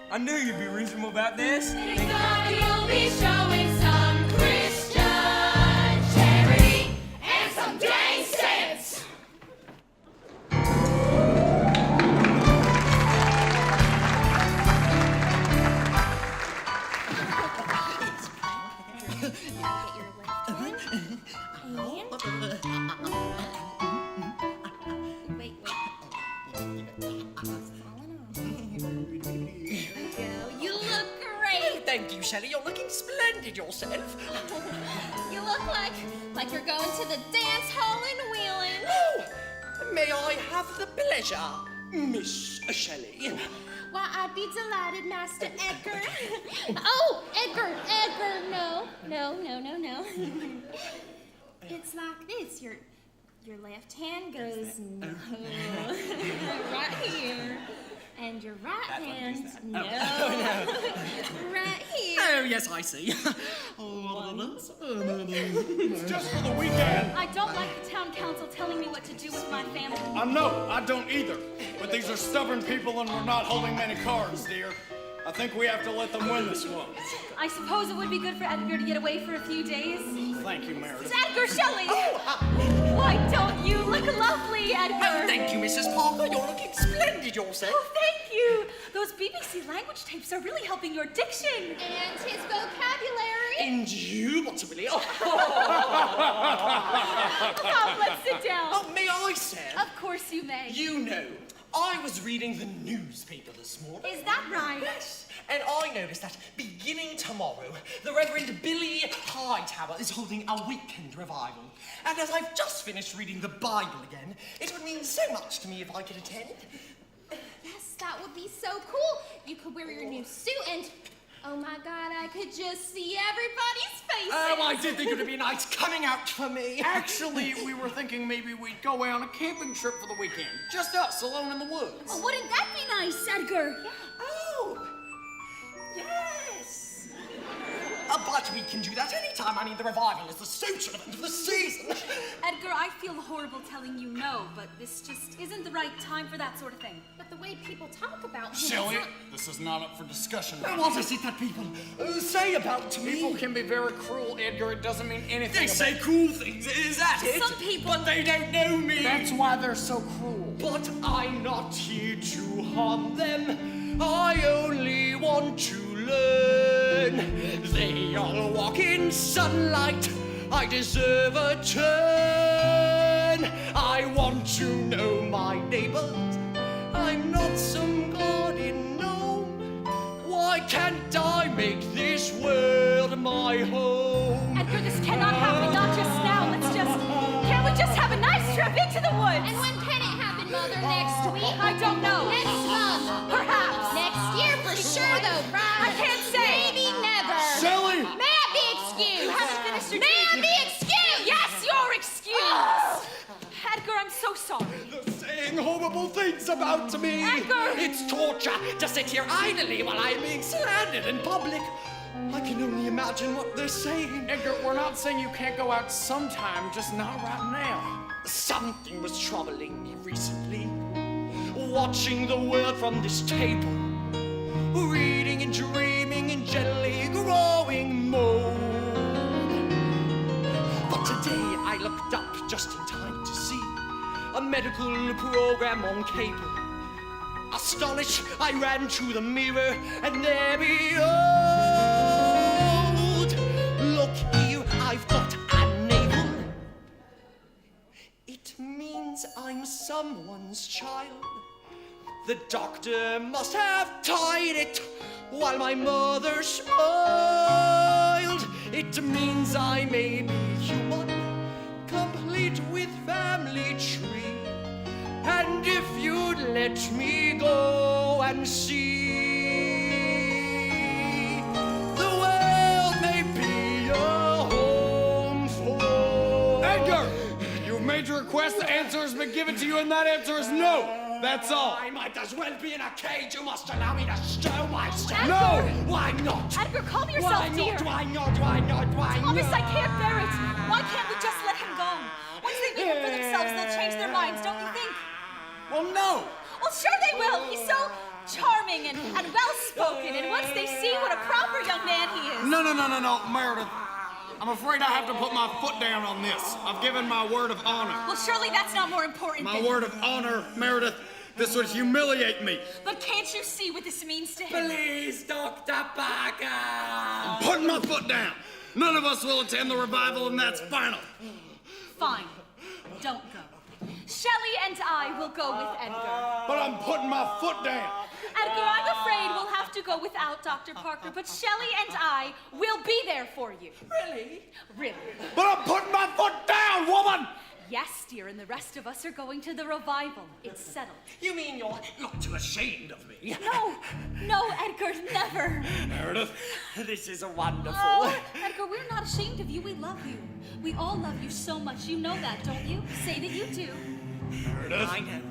I knew you'd be reasonable about this. God, you'll be showing some Christian charity and some dang sense. Wait. You look great. Thank you, Shelley. You're looking splendid yourself. You look like you're going to the dance hall in Wheeling. Oh, may I have the pleasure, Miss Shelley? Why, I'd be delighted, Master Edgar. Oh, Edgar, no. It's like this. Your left hand goes right here, and your right hand right here. Oh, yes, I see. It's just for the weekend. I don't like the town council telling me what to do with my family. No, I don't either. But these are stubborn people and we're not holding many cards, dear. I think we have to let them win this one. I suppose it would be good for Edgar to get away for a few days. Thank you, Meredith. It's Edgar Shelley! Why don't you look lovely, Edgar? Oh, thank you, Mrs. Parker. You're looking splendid yourself. Oh, thank you! Those BBC language tapes are really helping your diction. And his vocabulary. Indubitably. Come, let's sit down. Oh, may I, sir? Of course you may. You know, I was reading the newspaper this morning. Is that right? Yes, and I noticed that beginning tomorrow, the Reverend Billy Hightower is holding a weekend revival. And as I've just finished reading the Bible again, it would mean so much to me if I could attend. Yes, that would be so cool. You could wear your new suit and, oh my God, I could just see everybody's faces. Oh, I did think it would be nice coming out for me. Actually, we were thinking maybe we'd go away on a camping trip for the weekend. Just us, alone in the woods. Oh, wouldn't that be nice? Edgar! Oh! Yes! But we can do that anytime. I mean, the revival is the social event of the season. Edgar, I feel horrible telling you no, but this just isn't the right time for that sort of thing. But the way people talk about him. Shelley, this is not up for discussion. What is it that people say about me? People can be very cruel, Edgar. It doesn't mean anything. They say cruel things, is that it? Some people- But they don't know me. That's why they're so cruel. But I'm not here to harm them. I only want to learn. They all walk in sunlight. I deserve a turn. I want to know my neighbors. I'm not some garden gnome. Why can't I make this world my home? Edgar, this cannot happen, not just now. Can't we just have a nice trip into the woods? And when can it happen, Mother? Next week? I don't know. Next month? Perhaps. Next year for sure, though, right? I can't say. Maybe never. Shelley! May I be excused? You haven't finished your May I drink. be excused? Yes, you're excused. Edgar, I'm so sorry. They're saying horrible things about me. Edgar! It's torture to sit here idly while I'm being slandered in public. I can only imagine what they're saying. Edgar, we're not saying you can't go out sometime, just not right now. Something was troubling me recently. Watching the world from this table. Reading and dreaming and gently growing mold. But today I looked up just in time to see a medical program on cable. Astonished, I ran to the mirror, and there behold, look here, I've got a navel. It means I'm someone's child. The doctor must have tied it while my mother smiled. It means I may be human, complete with family tree. And if you'd let me go and see, the world may be a home for... Edgar! You've made your request, the answer has been given to you, and that answer is no! That's all. I might as well be in a cage. You must allow me to show myself. No! Why not? Edgar, calm yourself, Why dear. not? Why not? Why not? Why Thomas, not? I can't bear it. Why can't we just let him go? Once they make it for themselves, they'll change their minds, don't you think? Well, no! Well, sure they will. He's so charming and well-spoken, and once they see what a proper young man he is. No, Meredith. I'm afraid I have to put my foot down on this. I've given my word of honor. Well, surely that's not more important My than... word of honor, Meredith. This would humiliate me. But can't you see what this means to him? Please, Dr. Parker. I'm putting my foot down. None of us will attend the revival, and that's final. Fine. Don't go. Shelley and I will go with Edgar. But I'm putting my foot down. Edgar, I'm afraid we'll have to go without Dr. Parker, but Shelley and I will be there for you. Really? Really. But I'm putting my foot down, woman! Yes, dear, and the rest of us are going to the revival. It's settled. You mean you're not too ashamed of me? No, Edgar, never. Meredith. This is wonderful. Oh, Edgar, we're not ashamed of you. We love you. We all love you so much. You know that, don't you? Say that you do. Meredith. I know.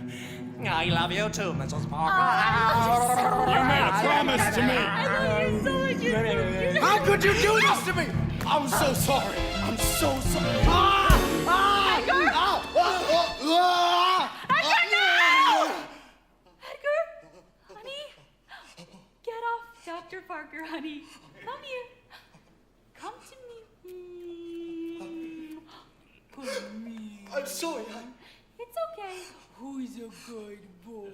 I love you too, Mrs. Parker. You made a promise to me. I love you so much. You're so cute. How could you do this to me? I'm so sorry. I'm so sorry. Edgar! Edgar, no! Edgar, honey, get off Dr. Parker, honey. Come here. Come to me. I'm sorry. It's okay. Who's a good boy?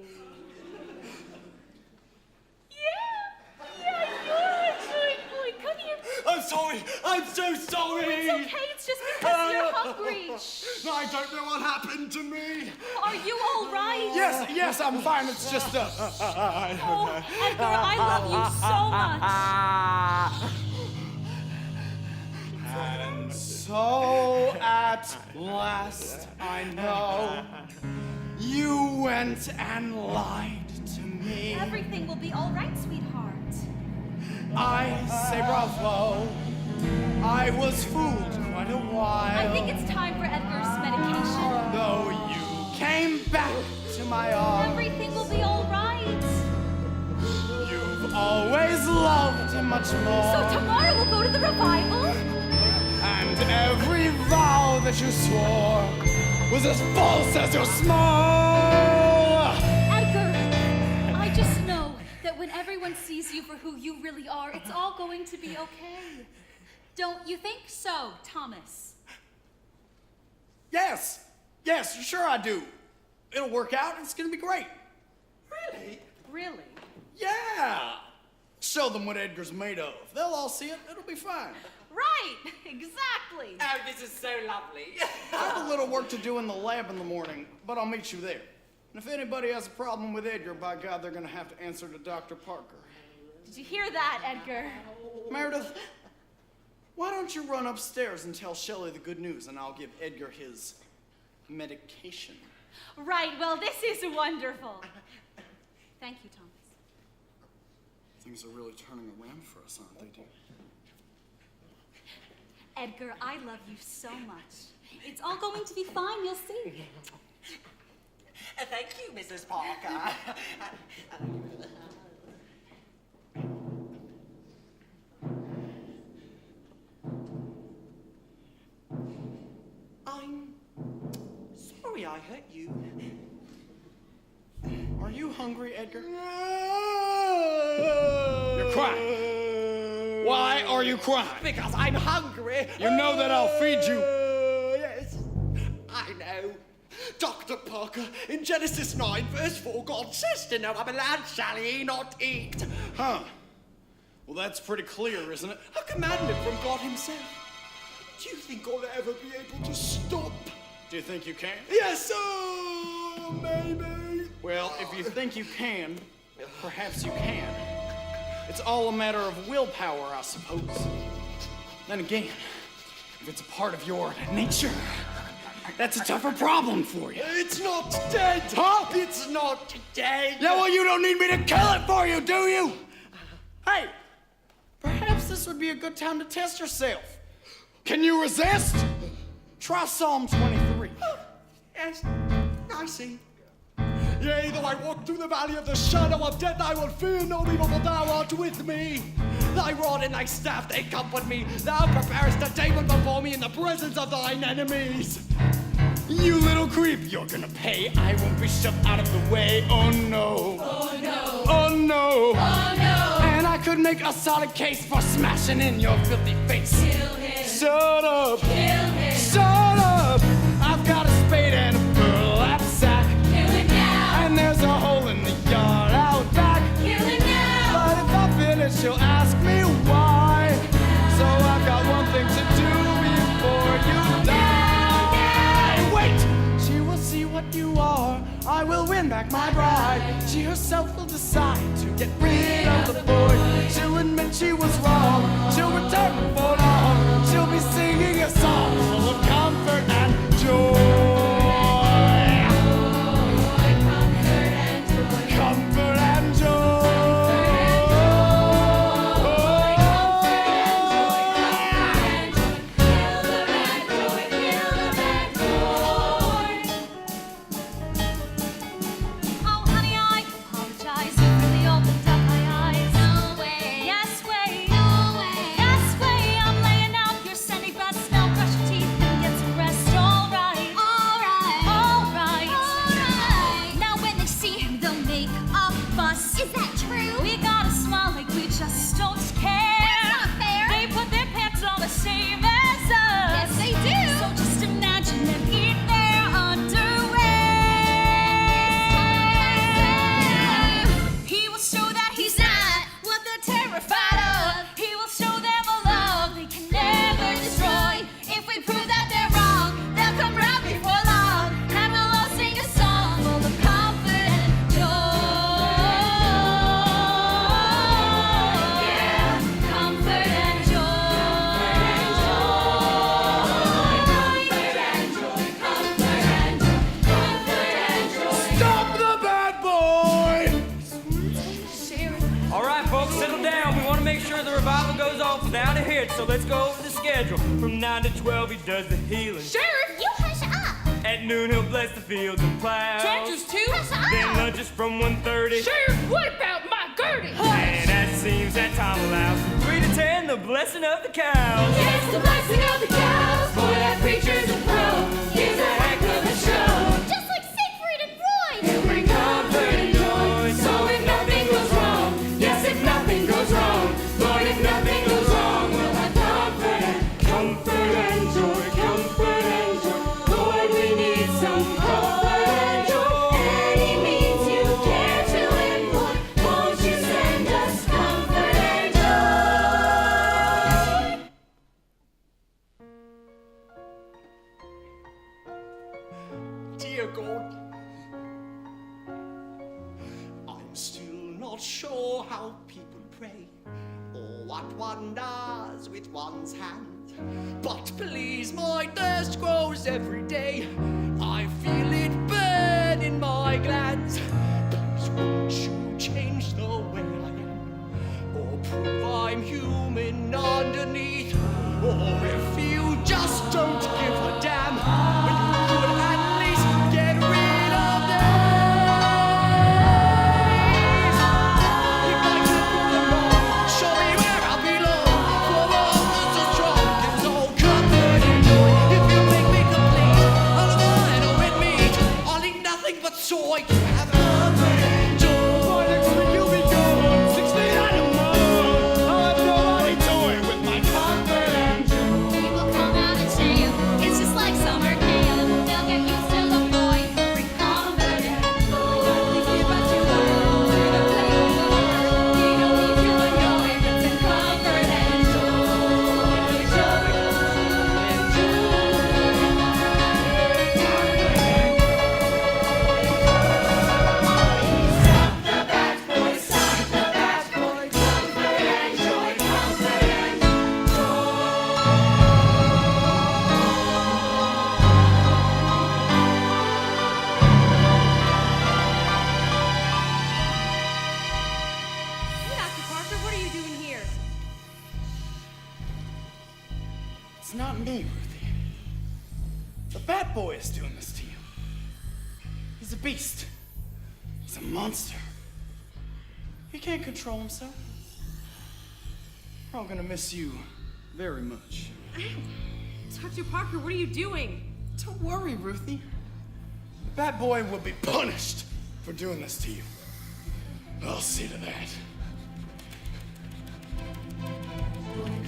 Yeah, you're a good boy. Come here. I'm sorry. I'm so sorry. It's okay. It's just because you're hungry. I don't know what happened to me. Are you all right? Yes, I'm fine. It's just Oh, Edgar, I love you so much. And so at last I know you went and lied to me. Everything will be all right, sweetheart. I say bravo. I was fooled quite a while. I think it's time for Edgar's medication. Though you came back to my arms. Everything will be all right. always loved him much more. So tomorrow we'll go to the revival? And every vow that you swore was as false as your small. Edgar, I just know that when everyone sees you for who you really are, it's all going to be okay. Don't you think so, Thomas? Yes, sure I do. It'll work out. It's gonna be great. Really? Really? Yeah. Show them what Edgar's made of. They'll all see it. It'll be fine. Right, exactly. Oh, this is so lovely. I have a little work to do in the lab in the morning, but I'll meet you there. And if anybody has a problem with Edgar, by God, they're gonna have to answer to Dr. Parker. Did you hear that, Edgar? Meredith, why don't you run upstairs and tell Shelley the good news, and I'll give Edgar his medication. Right, well, this is wonderful. Thank you, Thomas. Things are really turning around for us, aren't they, dear? Edgar, I love you so much. It's all going to be fine, you'll see. Thank you, Mrs. Parker. I'm sorry I hurt you. Are you hungry, Edgar? You're crying. Why are you crying? Because I'm hungry. You know that I'll feed you. Yes, I know. Dr. Parker, in Genesis 9, verse 4, God says to Noah, "A land shall he not eat." Huh. Well, that's pretty clear, isn't it? A commandment from God himself. Do you think I'll ever be able to stop? Do you think you can? Yes, sir, maybe. Well, if you think you can, perhaps you can. It's all a matter of willpower, I suppose. Then again, if it's a part of your nature, that's a tougher problem for you. It's not dead. Huh? It's not dead. Yeah, well, you don't need me to kill it for you, do you? Hey, perhaps this would be a good time to test yourself. Can you resist? Try Psalm 23. Yes, I see. Yea, though I walk through the valley of the shadow of death, I will fear no evil, for thou art with me. Thy rod and thy staff, they comfort me. Thou preparest a table before me in the presence of thine enemies. You little creep, you're gonna pay. I won't be shoved out of the way. Oh no. Oh no. Oh no. Oh no. And I could make a solid case for smashing in your filthy face. Kill him. Shut up. Kill him. Shut up. I've got a spade and a burlap sack. Kill him now. And there's a hole in the yard out back. Kill him now. But if I finish, you'll ask me why. So I've got one thing to do before you die. Wait! She will see what you are. I will win back my bride. She herself will decide to get rid of the boy. She'll admit she was wrong. She'll return before long. She'll be singing a song full of comfort and joy. Comfort and joy. Oh, honey, I apologize. You really opened up my eyes. No way. Yes, way. No way. Yes, way. I'm laying out your Sunday best. Now brush your teeth and get some rest. All right. All right. All right. All right. Now when they see him, they'll make a fuss. Is that true? We gotta smile like we just don't care. That's not fair. They put their pants on the same as us. Yes, they do. So just imagine them eat their underwear. He will show that he's not what they're terrified of. He will show them a love they can never destroy. If we prove that they're wrong, they'll come round before long, and we'll all sing a song full of comfort and joy. Yeah, comfort and joy. Stop the bad boy! All right, folks, settle down. We want to make sure the revival goes off without a hitch, so let's go over the schedule. From 9 to 12, he does the healing. Sheriff, you hush up. At noon, he'll bless the fields and plows. Tractors too? Hush up. Then lunch is from 1:30. Sheriff, what about my Gertie? And at scene blessing of the cows. Yes, the blessing of the cows. Boy, that preacher's a pro. Gives a heck of a show. Just like Siegfried and Roy. He'll bring comfort and joy. So if nothing goes wrong, yes, if nothing goes wrong, Lord, if nothing goes wrong, we'll have comfort and joy, comfort and joy. Lord, we need some comfort and joy. Any means you care to employ, won't you send us comfort and joy? Dear God, I'm still not sure how people pray or what one does with one's hand. But please, my thirst grows every day. I feel it burn in my glands. Please, won't you change the way I am, or prove I'm human underneath? Or if you just don't give a damn, well, you could at least get rid of these. If I can prove them wrong, show me where I belong. For all that's so strong gives all comfort and joy. If you make me complete, all of mine or with meat, I'll eat nothing but soy to have comfort and joy. Boy, next week you'll be gone 6 feet out of mine. I'll have nobody toy with my comfort and joy. People come out and shame. It's just like summer camp. They'll get used to the boy. Bring comfort and joy. They hear about you through the flame of the heart. They don't need you and joy, but send comfort and joy. Joy and Stop the bad boy, stop the bad boy. Comfort and joy, comfort and Hey, Dr. Parker, what are you doing here? It's not me, Ruthie. The Bat Boy is doing this to you. He's a beast. He's a monster. He can't control himself. We're all gonna miss you very much. Dr. Parker, what are you doing? Don't worry, Ruthie. The Bat Boy will be punished for doing this to you. I'll see to that.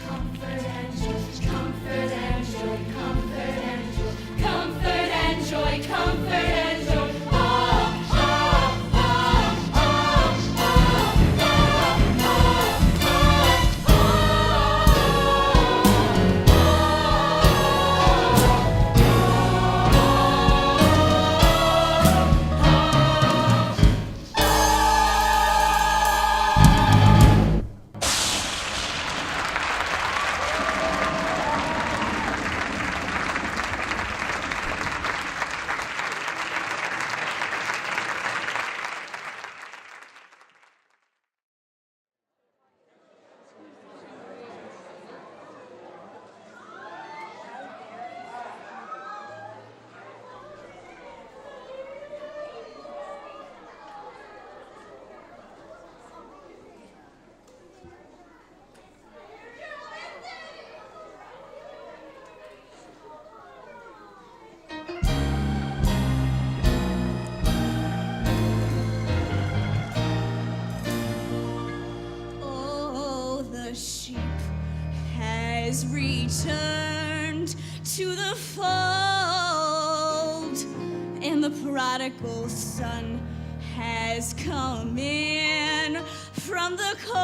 comfort and joy, comfort and joy, comfort and joy, comfort and joy, comfort and joy. Oh, oh, oh, oh, Oh, the sheep has returned to the fold, and the prodigal son has come in from the cold.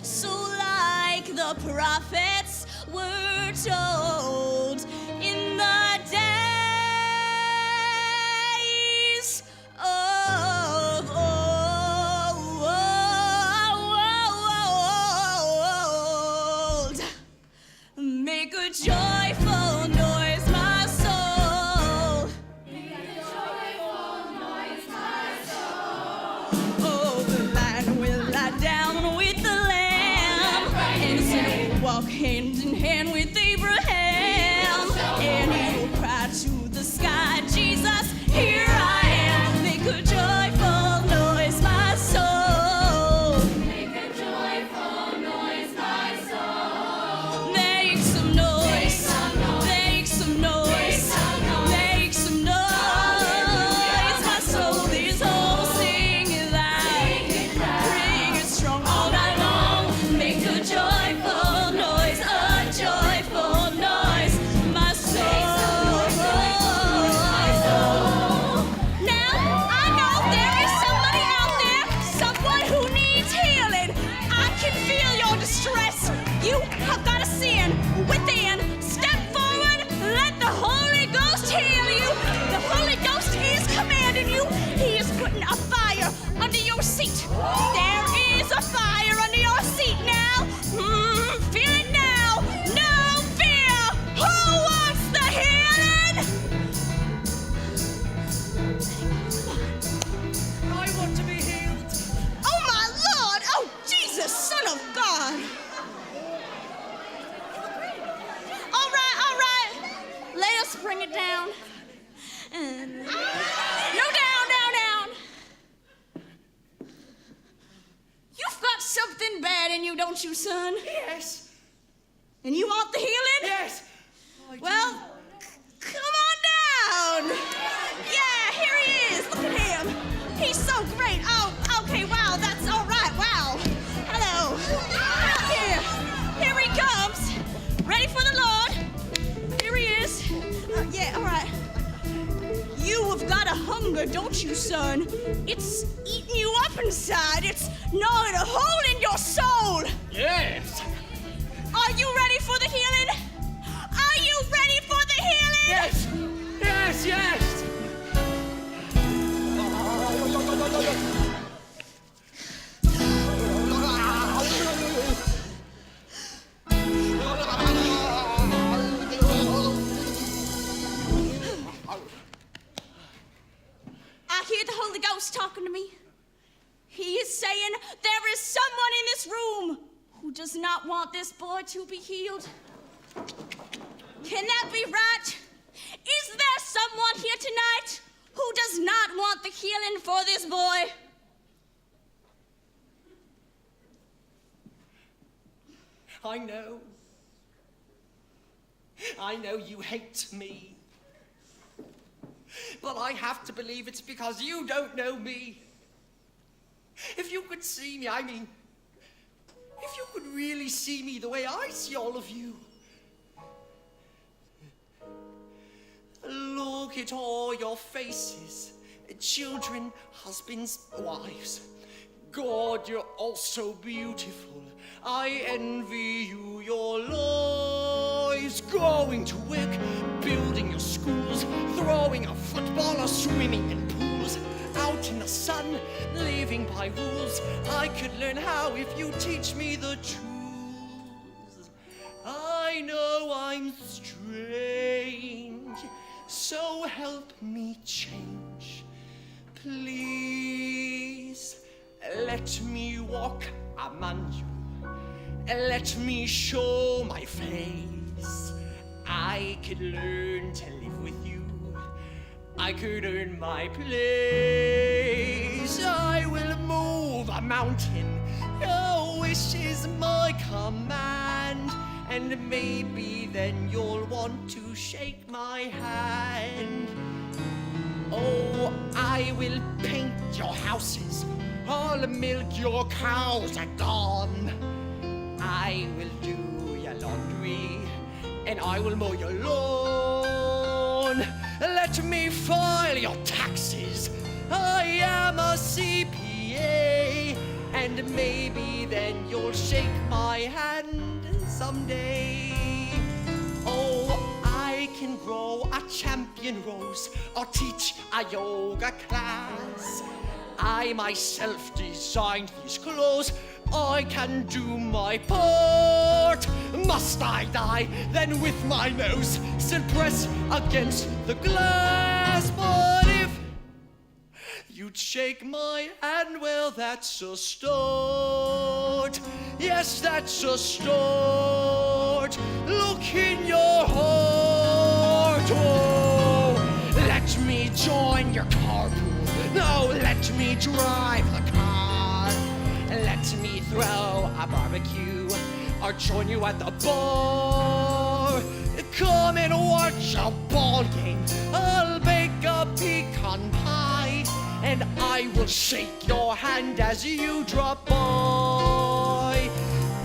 So, like the prophets were told in the days of old. Make a joyful noise, my soul. Oh, the lion will lie down with the lamb, and the sinner will walk hand in hand with Abraham, and he will cry to the sky, Jesus, here I am. Make a joyful noise, my soul. Make a joyful putting a fire under your seat. There is a fire under your seat now. Feel it now. No fear. Who wants the healing? I want to be healed. Oh, my Lord. Oh, Jesus, Son of God. All right. Let us bring it down. No, down. You've got something bad in you, don't you, son? Yes. And you want the healing? Yes. Well, come on down. Yeah, here he is. Look at him. He's so great. Oh, okay, wow, that's all right. Wow. Hello. Here he comes. Ready for the Lord. Here he is. Yeah, all right. You have got a hunger, don't you, son? It's eating you up inside. It's gnawing a hole in your soul. Yes. Are you ready for the healing? Are you ready for the healing? Yes. I hear the Holy Ghost talking to me. He is saying there is someone in this room who does not want this boy to be healed. Can that be right? Is there someone here tonight who does not want the healing for this boy? I know you hate me. But I have to believe it's because you don't know me. If you could see me, if you could really see me the way I see all of you. Look at all your faces, children, husbands, wives. God, you're all so beautiful. I envy you, your lives. Going to work, building your schools, throwing a football or swimming in pools. Out in the sun, living by rules. I could learn how if you teach me the truths. I know I'm strange, so help me change. Please, let me walk among you. Let me show my face. I could learn to live with you. I could earn my place. I will move a mountain. Your wish is my command. And maybe then you'll want to shake my hand. Oh, I will paint your houses. I'll milk your cows at dawn. I will do your laundry, and I will mow your lawn. Let me file your taxes. I am a CPA, and maybe then you'll shake my hand someday. Oh, I can grow a champion rose or teach a yoga class. I myself designed these clothes. I can do my part. Must I die then with my nose still press against the glass? But if you'd shake my hand, well, that's a start. Yes, that's a start. Look in your heart. Oh, let me join your carpool. No, let me drive the car. Let me throw a barbecue or join you at the bar. Come and watch a ball game. I'll bake a pecan pie, and I will shake your hand as you drop by.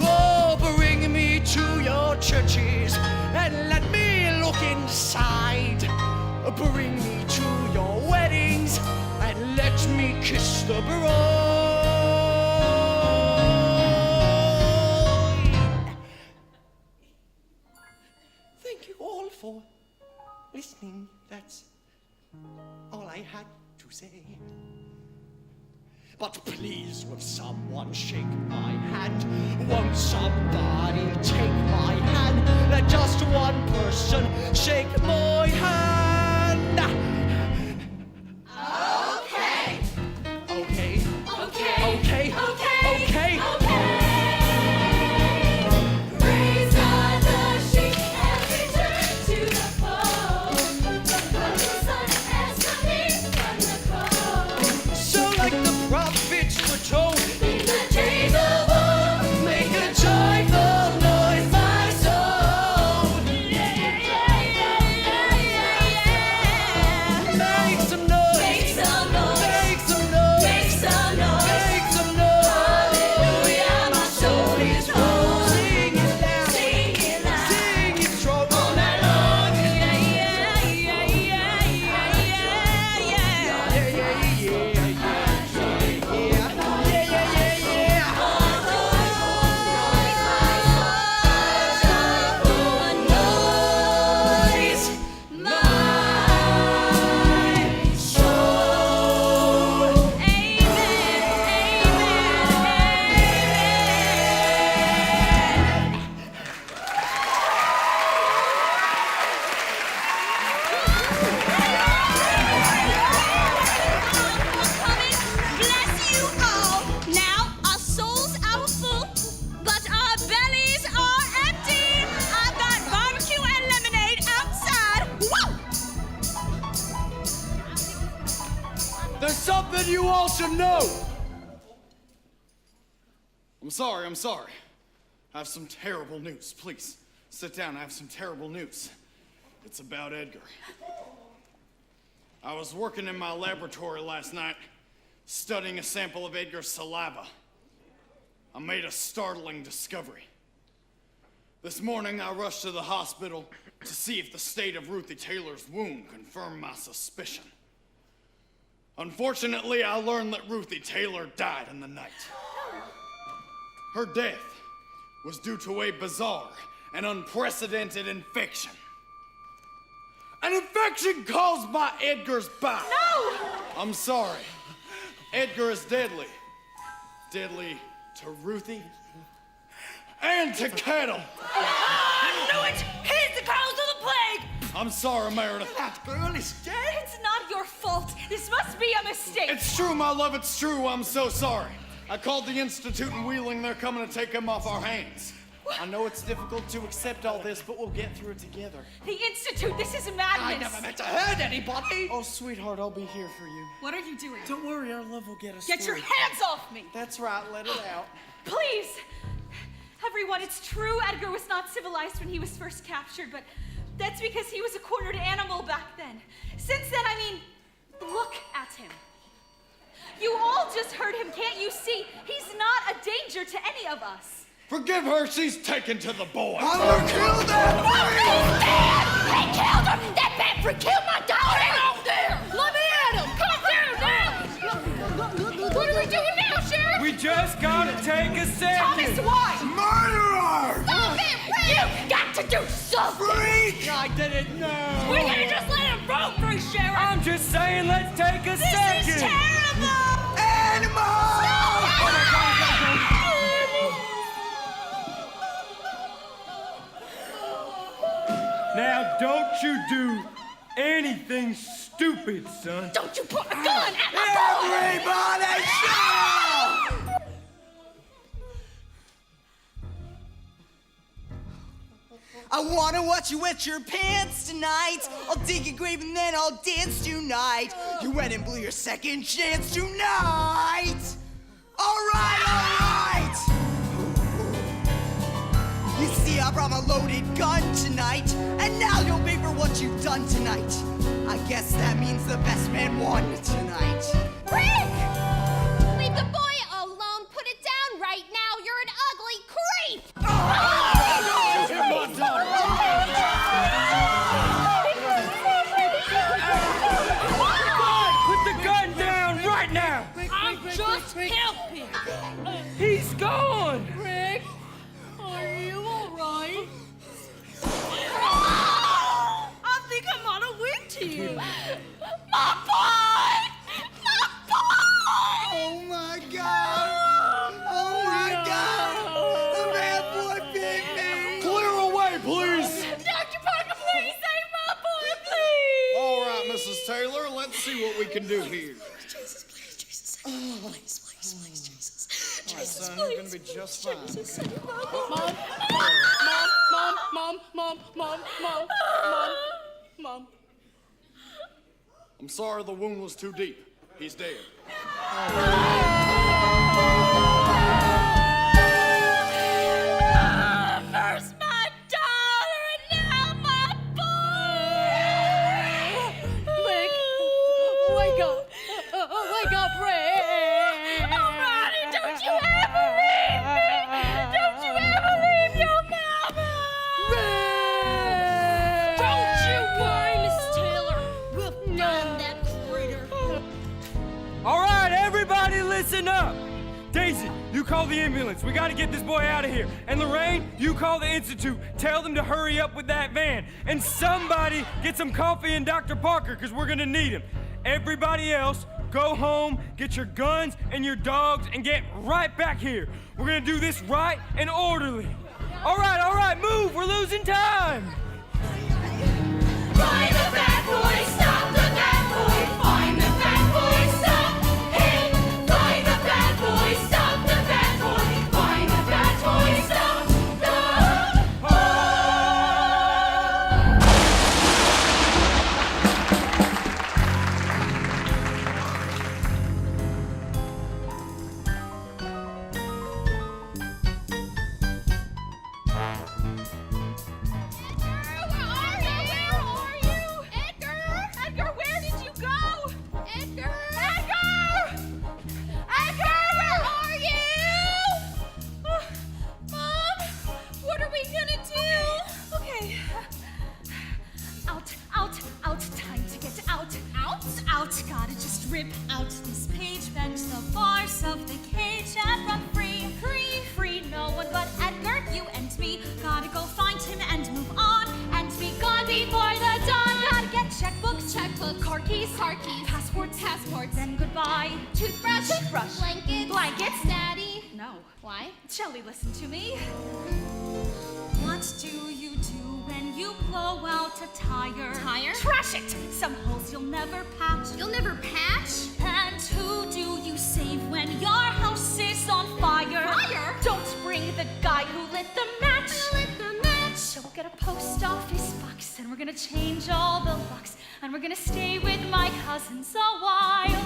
Oh, bring me to your churches and let me look inside. Bring me to your weddings and let me kiss the bride. Thank you all for listening. That's all I had to say. But please, will someone shake my hand? Won't somebody take my hand? Let just one person shake my hand. Okay. Okay. Okay. Okay. Okay. Okay. Raise on the sheep and return to the fold. From the sun has come in from the cold. So like the prophets foretold, In the days of old, make a joyful noise, my soul. Make some noise. Make some noise. Make some noise. Make some noise. Make some noise. Hallelujah, my soul is whole. Sing it loud. Sing it loud. Sing it strong. All night long. Bless you all. Now our souls are full, but our bellies are empty. I've got barbecue and lemonade outside. Woo! There's something you all should know. I'm sorry. I have some terrible news. Please, sit down. I have some terrible news. It's about Edgar. I was working in my laboratory last night, studying a sample of Edgar's saliva. I made a startling discovery. This morning, I rushed to the hospital to see if the state of Ruthie Taylor's wound confirmed my suspicion. Unfortunately, I learned that Ruthie Taylor died in the night. Her death was due to a bizarre and unprecedented infection. An infection caused by Edgar's bite. No! I'm sorry. Edgar is deadly. Deadly to Ruthie and to cattle. I knew it! He's the cause of the plague! I'm sorry, Meredith. that girl is dead. It's not your fault. This must be a mistake. It's true, my love, it's true. I'm so sorry. I called the Institute in Wheeling. They're coming to take him off our hands. I know it's difficult to accept all this, but we'll get through it together. The Institute, this is madness. I never meant to hurt anybody. Oh, sweetheart, I'll be here for you. What are you doing? Don't worry, our love will get us Get your through. hands off me! That's right, let it out. Please! Everyone, it's true Edgar was not civilized when he was first captured, but that's because he was a cornered animal back then. Since then, look at him. You all just heard him, can't you see? He's not a danger to any of us. Forgive her, she's taken to the boy. I'm gonna kill that boy! He killed him! That bad freak killed my daughter! Hang on there! Let me at him! Calm down now! What are we doing now, Sheriff? We just gotta take a second. Thomas, why? Murderer! Stop it, Rick! You've got to do something! Freak! I didn't know. We can't just let him roam free, Sheriff! I'm just saying, let's take a second. This is terrible! Animal! Now, don't you do anything stupid, son. Don't you put a gun at my boy! Everybody shout! I wanna watch you wet your pants tonight. I'll dig your grave and then I'll dance tonight. You went and blew your second chance tonight. Alright! You see, I brought my loaded gun tonight, and now you'll pay for what you've done tonight. I guess that means the best man won tonight. Rick! Leave the boy alone. Put it down right now. You're an ugly creep. Put the gun down right now. I'm just helping! He's gone. Rick, are you alright? I think I'm on a wing to you. My boy! My boy! Oh my can do here. Jesus, please, Jesus, please, Jesus. My son, you're gonna be just fine. Mom. I'm sorry the wound was too deep. He's dead. First my daughter and now my boy. Wake up. Wake up, Ray. Oh, Ronnie, don't you ever leave me. Don't you ever leave your mama. Don't you worry, Miss Taylor. We'll find that critter. All right, everybody listen up. Daisy, you call the ambulance. We gotta get this boy out of here. And Lorraine, you call the Institute. Tell them to hurry up with that van. And somebody get some coffee and Dr. Parker, because we're gonna need him. Everybody else, go home, get your guns and your dogs, and get right back here. We're gonna do this right and orderly. All right, move. We're losing time. Find the bad boy, stop the bad boy. Find the bad boy, stop him. Find the bad boy, stop the bad boy. Find the bad boy, stop the Edgar, where did you go? Edgar, where are you? Mom, what are we gonna do? Okay. Out. Time to get out. Out. Gotta just rip out this page, bend the bars of the cage, and run free. Free. No one but Edgar, you and me. Gotta go find him and move on, and be gone before the dawn. Gotta get checkbooks, car keys, passports, then goodbye. Toothbrush. Blankets. Daddy. No. Why? Shelley, listen to me. What do you do when you blow out a tire? Trash it! Some holes you'll never patch. And who do you save when your house is on fire? Don't bring the guy who lit the match. So we'll get a post office box, and we're gonna change all the locks, and we're gonna stay with my cousins a while.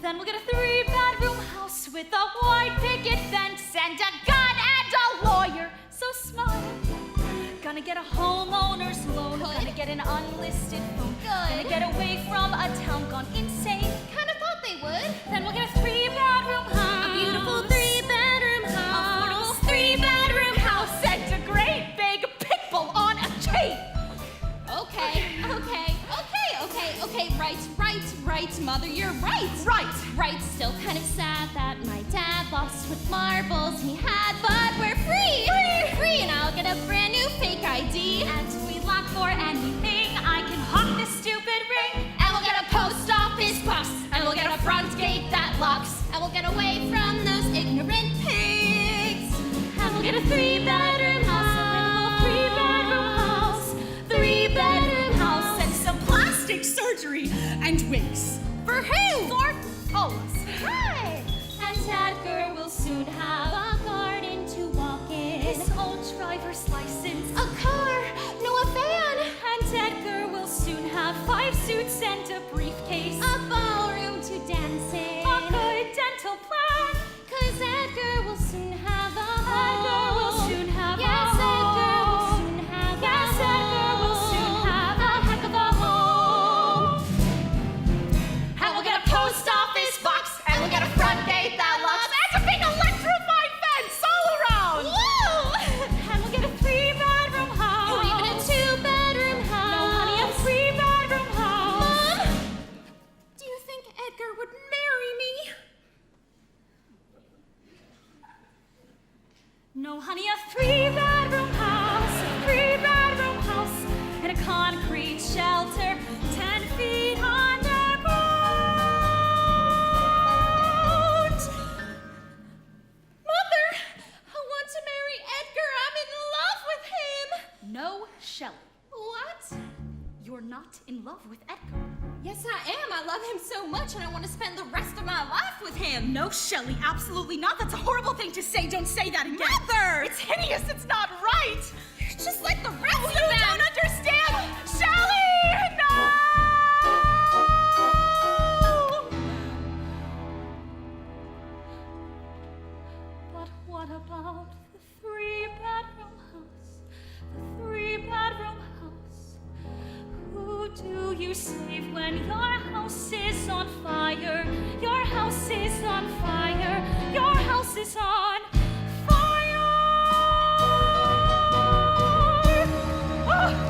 Then we'll get a 3-bedroom house with a white picket fence and a gun and a lawyer. So smart. Gonna get a homeowner's loan. Gonna get an unlisted phone. Gonna get away from a town gone insane. Kinda thought they would. Then we'll get a 3-bedroom house. A beautiful 3-bedroom house. A 3-bedroom house and a great big pit bull on a chain. Okay. Right, Mother, you're right. Right, still kind of sad that my dad lost what marbles he had, but we're free. And I'll get a brand new fake ID. And if we lack for anything, I can hawk this stupid ring. And we'll get a post office box. And we'll get a front gate that locks. And we'll get away from those ignorant pigs. And we'll get a 3-bedroom house. 3-bedroom house and some plastic surgery and wigs. For who? For all of us. Right. And Edgar will soon have A garden to walk in. his own driver's license. A car, no, a van. And Edgar will soon have 5 suits and a briefcase. A ballroom to dance in. A good dental plan. 'Cause Edgar will soon have a home. Edgar will soon have Yes, a home. Edgar will soon have Yes, a home. Edgar will soon have a heck of a home. And we'll get a post office box. And we'll get a front gate that locks. And a big electrified fence all around. Woo! And we'll get a 3-bedroom house. Or even a 2-bedroom house. No, honey, a 3-bedroom house. Mom, do you think Edgar would marry me? No, honey, a 3-bedroom house. A 3-bedroom house in a concrete shelter 10 feet underground. Mother, I want to marry Edgar. I'm in love with him. No, Shelley. What? You're not in love with Edgar. Yes, I am. I love him so much, and I want to spend the rest of my life with him. No, Shelley, absolutely not. That's a horrible thing to say. Don't say that again. Mother! It's hideous. It's not right. You're just like the rest of them. You don't understand. Shelley! No! But what about the three-bedroom house? The three-bedroom house. Who do you save when your house is on fire? Your house is on fire. Your house is on fire. Oh!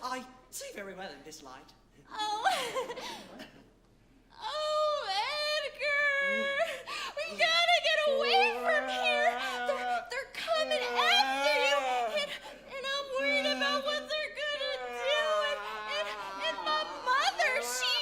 I see very well in this light. Oh. Oh, Edgar. We gotta get away from here. They're coming after you. And I'm worried about what they're gonna do. And my mother, she...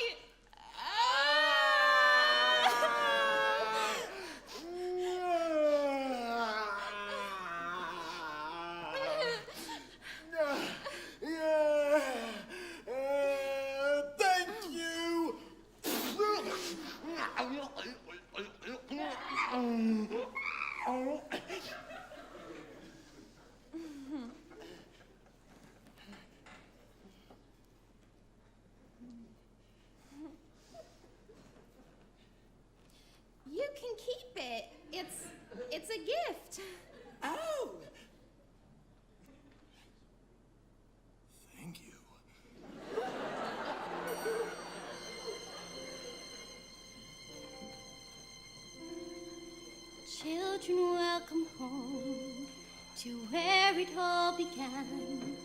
Thank you. You can keep it. It's a gift. Oh! Thank you. Children, welcome home to where it all began.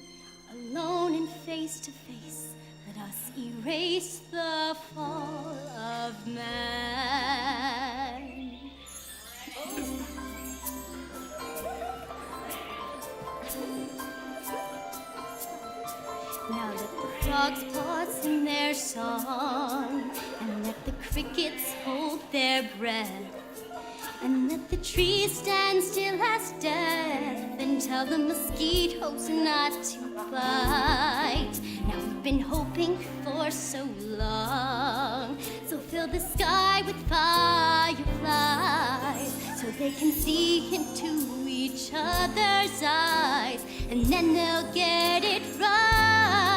Alone and face to face, let us erase the fall of man. Now let the frogs pause in their song, and let the crickets hold their breath. And let the trees stand still as death, and tell the mosquitoes not to bite. Now we've been hoping for so long, so fill the sky with fireflies, so they can see into each other's eyes, and then they'll get it right.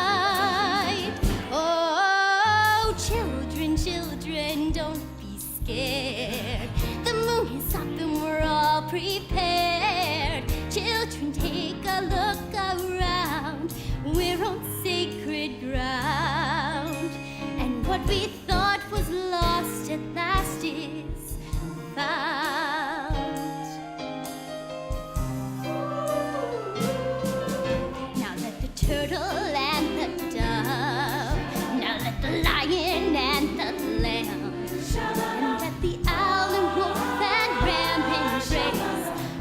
Oh, children, children, don't be scared. The moon is up and we're all prepared. Children, take a look around. We're on sacred ground. And what we thought was lost at last is found. Now let the turtle and the dove, now let the lion and the lamb, and let the owl and wolf and ram embrace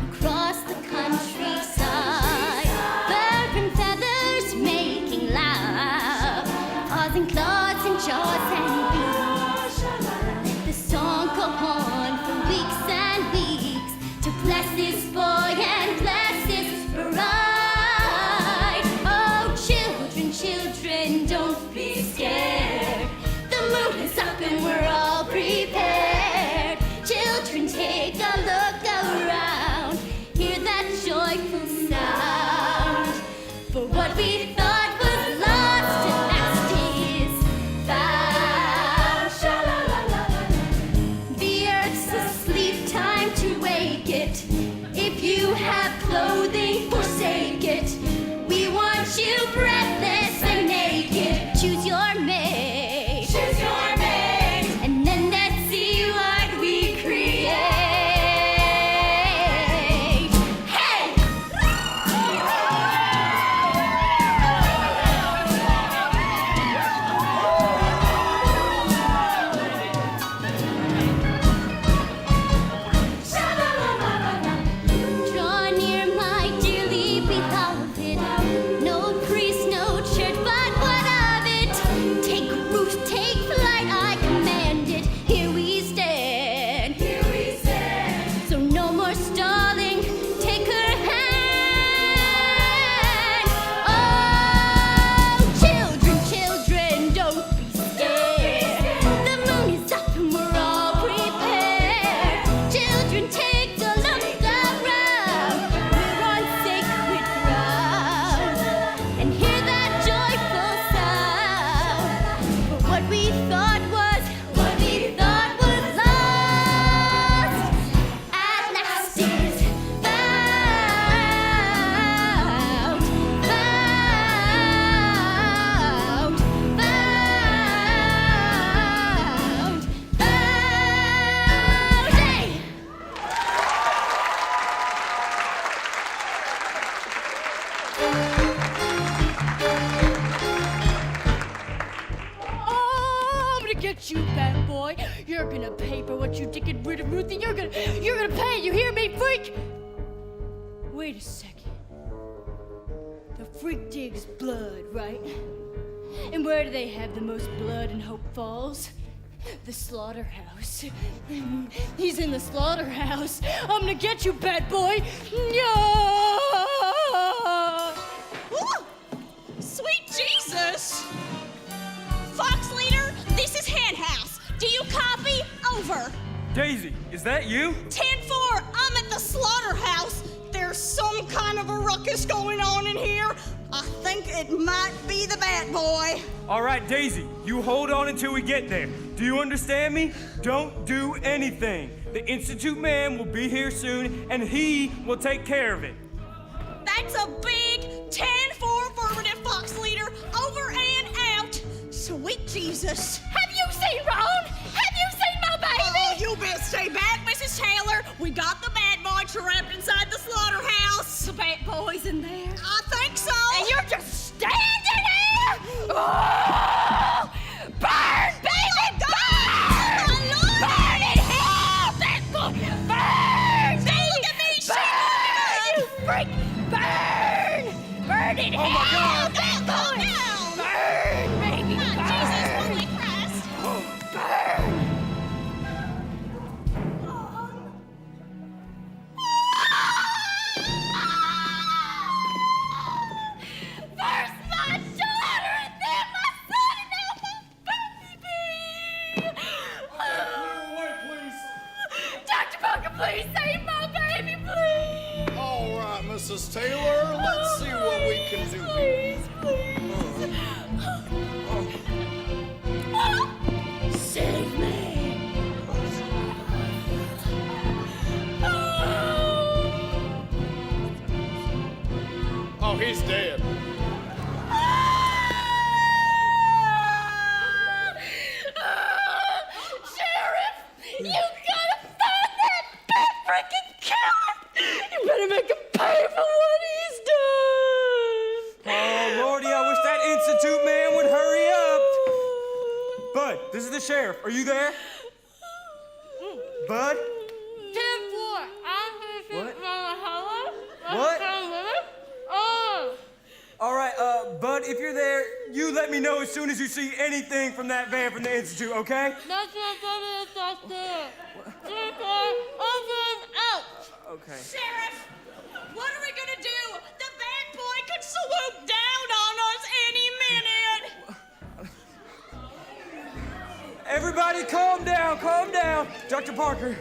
across the countryside. Bird and feathers making love, paws and claws and jaws and beaks. Let the song go on for weeks and weeks to bless this boy and bless this bride. Oh, children, children, don't be scared. The moon is up and we're all prepared. Children, take a look around. Hear that joyful sound. For what we thought was lost at last is found. Sha-la-la-la. The earth's asleep, time to wake it. get you, bad boy. You're gonna pay for what you did get rid of Ruthie. You're gonna pay. You hear me, freak? Wait a second. The freak digs blood, right? And where do they have the most blood in Hope Falls? The slaughterhouse. He's in the slaughterhouse. I'm gonna get you, bad boy. No! Sweet Jesus! Fox Leader, this is Hen House. Do you copy? Over. Daisy, is that you? 10-4, I'm at the slaughterhouse. There's some kind of a ruckus going on in here. I think it might be the Bat Boy. All right, Daisy, you hold on until we get there. Do you understand me? Don't do anything. The Institute man will be here soon, and he will take care of it. That's a big 10-4 affirmative, Fox Leader. Over and out. Sweet Jesus. Have you seen Ron? Have you seen my baby? Oh, you best stay back, Mrs. Taylor. We got the Bad Boy trapped inside the slaughterhouse. The Bat Boy's in there? I think so. And you're just standing there? Oh! Burn, baby, burn! Burn in hell, Bat Boy! Burn! Look at me, Burn, you freak! Burn! Burn in hell! my God. Bat Boy! Burn, baby, burn! Jesus, Holy Christ. Burn! First my daughter and then my son and now my baby! Wait, please. Dr. Parker, please save my baby, please! All right, Mrs. Taylor, let's see what we can do here. Please, please. Save me! Oh, he's dead. Sheriff, you gotta find that bad freaking killer! You better make him pay for what he's done! Oh, Lordy, I wish that Institute man would hurry up. Bud, this is the sheriff. Are you there? Bud? 10-4, What? hello? What? All right, Bud, if you're there, you let me know as soon as you see anything from that van from the Institute, okay? That's there. Over and out! Okay. Sheriff, what are we gonna do? The Bad Boy could swoop down on us any minute. Everybody calm down, calm down. Dr. Parker,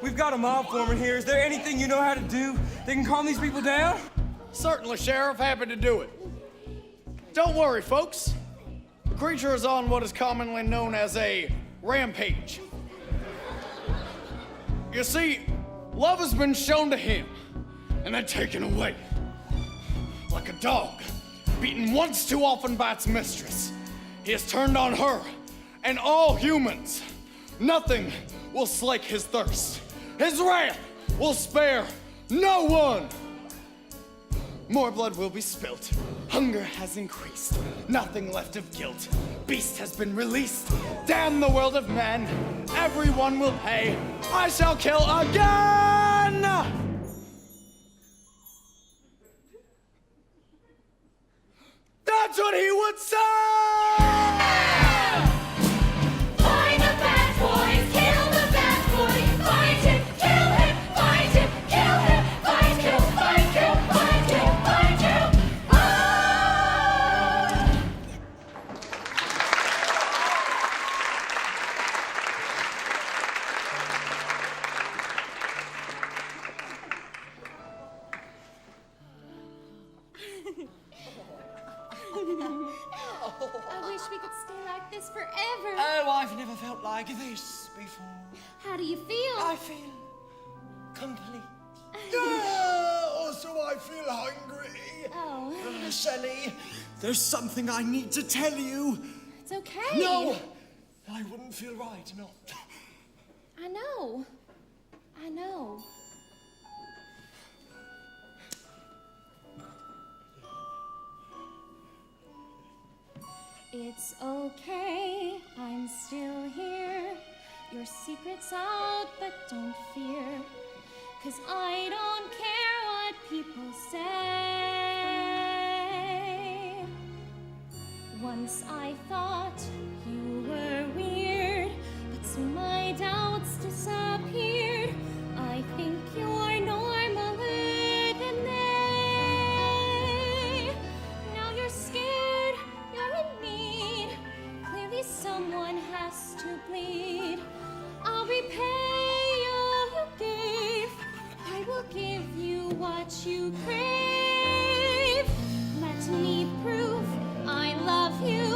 we've got a mob foreman here. Is there anything you know how to do that can calm these people down? Certainly, Sheriff. Happy to do it. Don't worry, folks. The creature is on what is commonly known as a rampage. You see, love has been shown to him and then taken away. Like a dog, beaten once too often by its mistress. He has turned on her and all humans. Nothing will slake his thirst. His wrath will spare no one. More blood will be spilt. Hunger has increased. Nothing left of guilt. Beast has been released. Damn the world of men. Everyone will pay. I shall kill again! That's what he would say! Find the bad boy, kill the bad boy, find him, kill him, find him, kill him, find him, find him, find him, find him. I wish we could stay like this forever. Oh, I've never felt like this before. How do you feel? I feel complete. Also, I feel hungry. Oh, Shelley, there's something I need to tell you. it's okay. No, I wouldn't feel right, no. I know. I know. It's It's okay, I'm still here. Your secret's out, but don't fear. 'Cause I don't care what people say. Once I thought you were weird, but soon my doubts disappeared. I think you're normaler than they. Now you're scared, you're in need. Clearly someone has to bleed. I'll repay all you gave. I will give you what you crave. Let me prove I love you.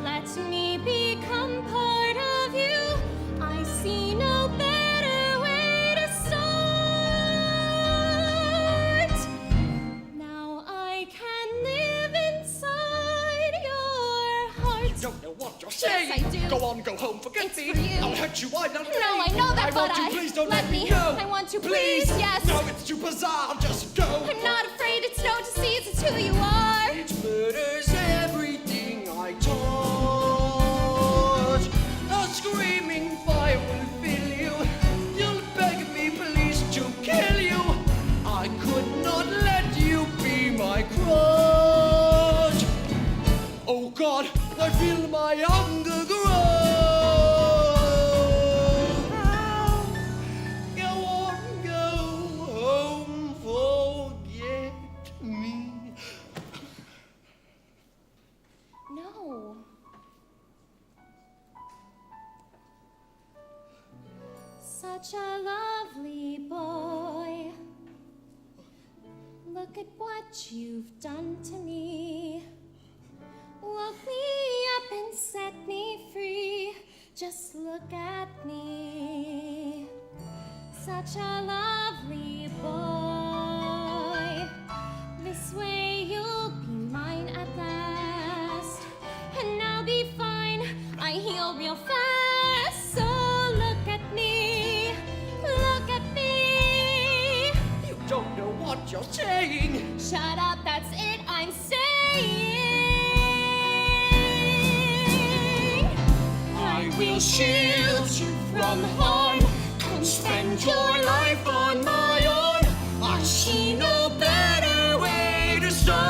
Let me become part of you. I see no better way to start. Now I can live inside your heart. You don't know what you're saying. Yes, I do. Go on, go home, forget It's me. for you. I'll hurt you, I don't No, I know that, I but want you, please don't let me go. I want you, please, yes. No, it's too bizarre, just go. I'm not afraid, it's no disease, it's who you are. It murders everything I touch. A screaming fire will fill you. You'll beg me, please, to kill you. I could not let you be my crutch. Oh God, I feel my undergrowth. Go on, go home, forget me. No. Such a lovely boy. Look at what you've done to me. Woke me up and set me free. Just look at me. Such a lovely boy. This way you'll be mine at last. And I'll be fine. I heal real fast. So look at me. Look at me. You don't know what you're saying. Shut up, that's it I'm saying. I will shield you from harm. Come spend your life on my own. I see no better way to start.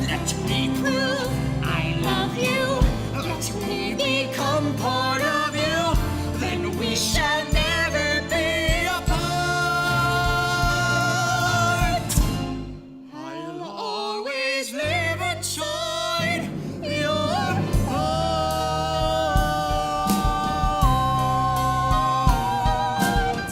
Let me prove I love you. Let me become part of you. Then we shall never be apart. I'll always live inside your heart.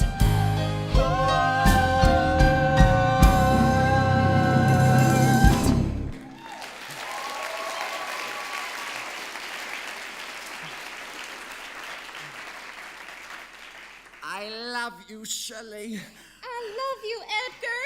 I love you, Shelley. I love you, Edgar.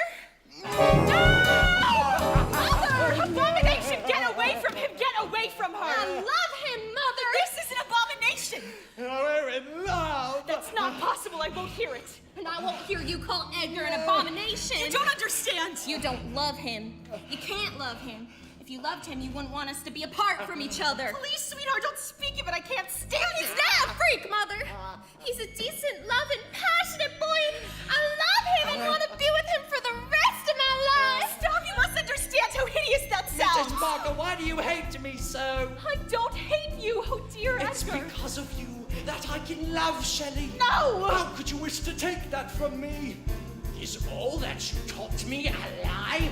Mother! Abomination! Get away from him! Get away from her! I love him, Mother. This is an abomination! We're in love. That's not possible. I won't hear it. And I won't hear you call Edgar an abomination. You don't understand. You don't love him. You can't love him. If you loved him, you wouldn't want us to be apart from each other. Please, sweetheart, don't speak of it. I can't stand it. He's not a freak, Mother. He's a decent, loving, passionate boy. I love him and want to be with him for the rest of my life. Stop! You must understand how hideous that sounds. Mrs. Barker, why do you hate me so? I don't hate you, oh dear It's Edgar. because of you that I can love Shelley. No! How could you wish to take that from me? Is all that you taught me a lie?